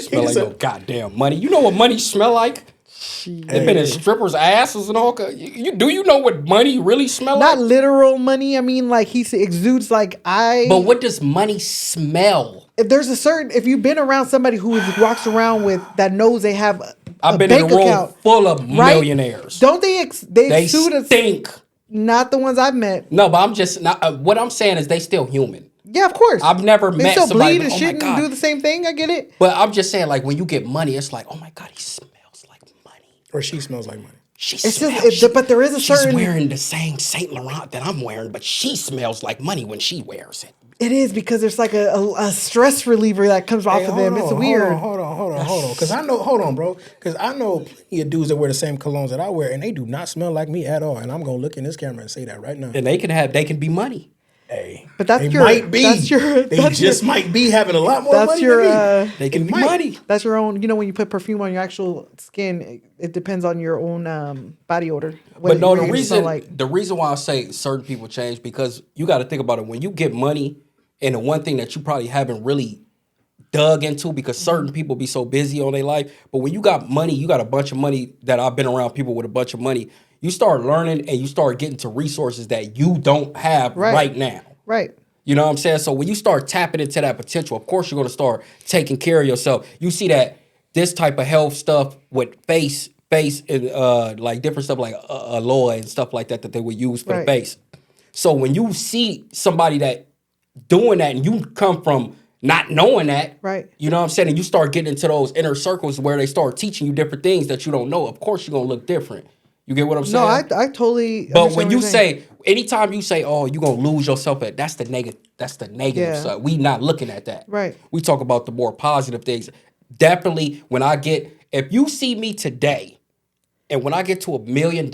Smell like no goddamn money. You know what money smell like? They've been in strippers' asses and all. Do you know what money really smell Not like? literal money. I mean, like he exudes like But what does money smell? If there's a certain, if you've been around somebody who walks around with that knows they have I've a been in bank a room account, full of right? millionaires. Don't they? They exude a stink. Not the ones I've met. No, but I'm just not. What I'm saying is they still human. Yeah, of course. I've never they met still somebody. bleed and oh shit my and God. do the same thing. I get it. But I'm just saying, like when you get money, it's like, oh my God, he smells like money. Or she smells like money. She It's smells. just, but there is a she's certain. wearing the same Saint Laurent that I'm wearing, but she smells like money when she wears it. It is because there's like a stress reliever that comes off of them. It's weird. Hold on. Because hold on, bro. Because I know plenty of dudes that wear the same colognes that I wear, and they do not smell like me at all. And I'm gonna look in this camera and say that right now. And they can be money. Hey, But that's they your. might be. That's your. They that's just your, might be having a lot more That's money your. than me. They can be might. money. That's your own. You know, when you put perfume on your actual skin, it depends on your own body odor. But no, what you smell the reason why I say certain people change because you got to think about it. When you get money, and the one thing that you probably haven't really dug into because certain people be so busy on their life. But when you got money, you got a bunch of money that I've been around people with a bunch of money. You start learning and you start getting to resources that you don't have right now. Right. You know what I'm saying? So when you start tapping into that potential, of course you're going to start taking care of yourself. You see that this type of health stuff with face and like different stuff like aloe and stuff like that they would use for the face. So when you see somebody that doing that and you come from not knowing that, right? You know what I'm saying? And you start getting into those inner circles where they start teaching you different things that you don't know. Of course you're going to look different. You get what I'm saying? No, I totally. But when you say, anytime you say, "Oh, you're gonna lose yourself," that's the negative. That's the negative Yeah. side. We not looking at that. Right. We talk about the more positive things. Definitely, if you see me today, and when I get to $1 million,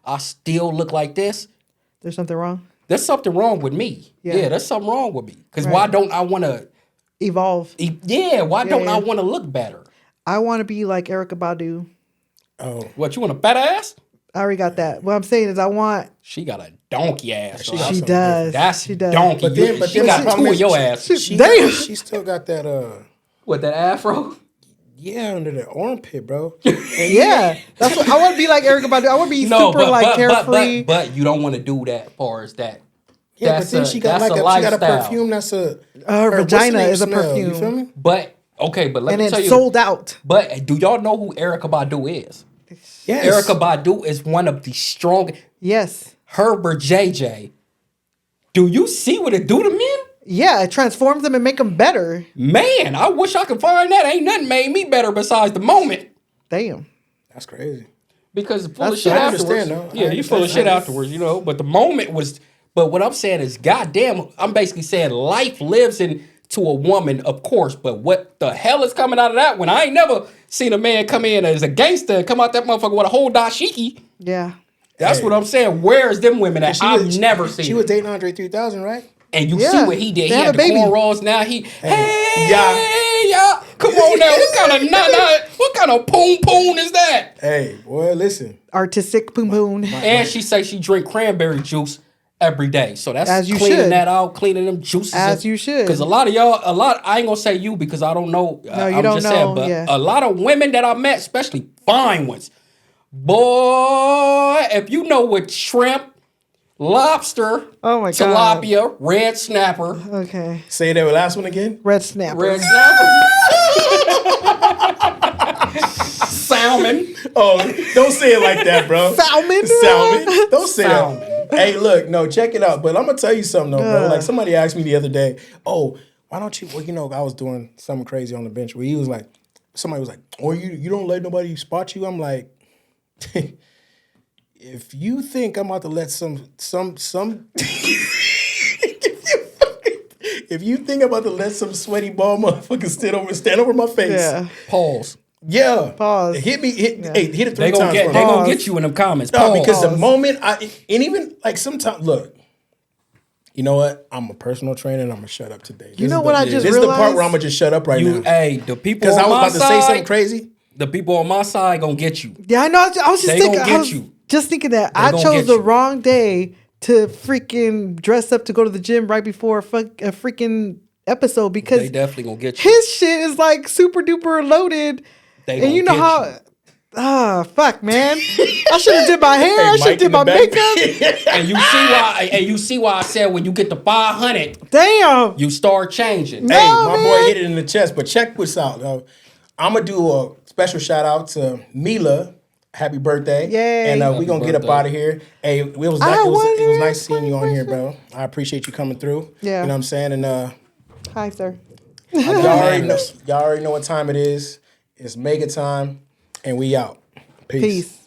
I still look like this. There's something wrong. There's something wrong with me. Yeah, there's something wrong with me. Because why don't I want to evolve? Why don't I want to look better? I want to be like Erykah Badu. Oh, what, you want a fat ass? I already got that. What I'm saying is, I want. She got a donkey ass. She does. She does. Donkey. But she got two of your ass. Damn. She still got that. What, that afro? Yeah, under the armpit, bro. Yeah, that's what I want to be like Erykah Badu. I want to be carefree. But you don't want to do that. Far as that. Yeah, but then she got she got a perfume that's her vagina is a perfume. You feel me? But okay, but let me tell you, sold out. But do y'all know who Erykah Badu is? Yes. Erykah Badu is one of the strongest. Yes. Herbert JJ. Do you see what it do to men? Yeah, it transforms them and make them better. Man, I wish I could find that. Ain't nothing made me better besides the moment. Damn. That's crazy. Because full of shit afterwards. Yeah, you full of shit afterwards, you know. But the moment was. But what I'm saying is, goddamn, I'm basically saying life lives into a woman, of course. But what the hell is coming out of that one? I ain't never seen a man come in as a gangster and come out that motherfucker with a whole dashiki. Yeah. That's what I'm saying. Where's them women at? I've never seen. She was dating Andre 3000, right? And you see what he did. He had the cornrows. Now he, yeah. Come on now. What kind of poon poon is that? Hey, boy, listen. Artistic poon poon. And she say she drink cranberry juice every day. So that's as you cleaning should. that out, cleaning them juices. As you should. Because a lot of y'all, I ain't gonna say you because I don't know. No, you I'm don't just know. saying, but yeah. a lot of women that I met, especially fine ones, boy, if you know what shrimp, lobster, oh my God, tilapia, red snapper. Okay. Say that last one again. Red snapper. Red snapper. Salmon. Oh, don't say it like that, bro. Salmon. Salmon. Don't say that. Hey, look, no, check it out. But I'm gonna tell you something though, bro. Like somebody asked me the other day, "Oh, why don't you?" Well, you know, I was doing something crazy on the bench where he was like, somebody was like, "Oh, you don't let nobody spot you." I'm like, if you think I'm about to let some if you think I'm about to let some sweaty ball motherfucker stand over my face, Yeah. Pause. Yeah. Pause. Hit me. Hit it 3 They times. they gonna get you in them comments. No, Pause. because the moment and even like sometimes, look, You know what? I'm a personal trainer and I'm gonna shut up today. You know what I just This is the part realized? where I'm gonna just shut up right now. Hey, the people Because on I was my about to say something side, crazy. the people on my side gonna get you. Yeah, I know. I was just They thinking. gonna I get was you. just thinking that They I gonna chose get the you. wrong day to freaking dress up to go to the gym right before a freaking episode because They definitely gonna get you. his shit is like super duper loaded. They And gonna you know get how? you. Fuck, man. I should have did my hair. I should have Mike did in the my back. makeup. And you see why I said when you get to 500, Damn. you start changing. No. Hey, Oh, my man. boy hit it in the chest. But check this out. I'm gonna do a special shout out to Mila. Happy birthday! Yay. And Happy we gonna get up birthday. out of here. Hey, it was I it was wonder nice if seeing you on here, question- bro. I appreciate you coming through. Yeah. You know what I'm saying? And Hi, sir. y'all already know what time it is. It's mega time, and we out. Peace. Peace.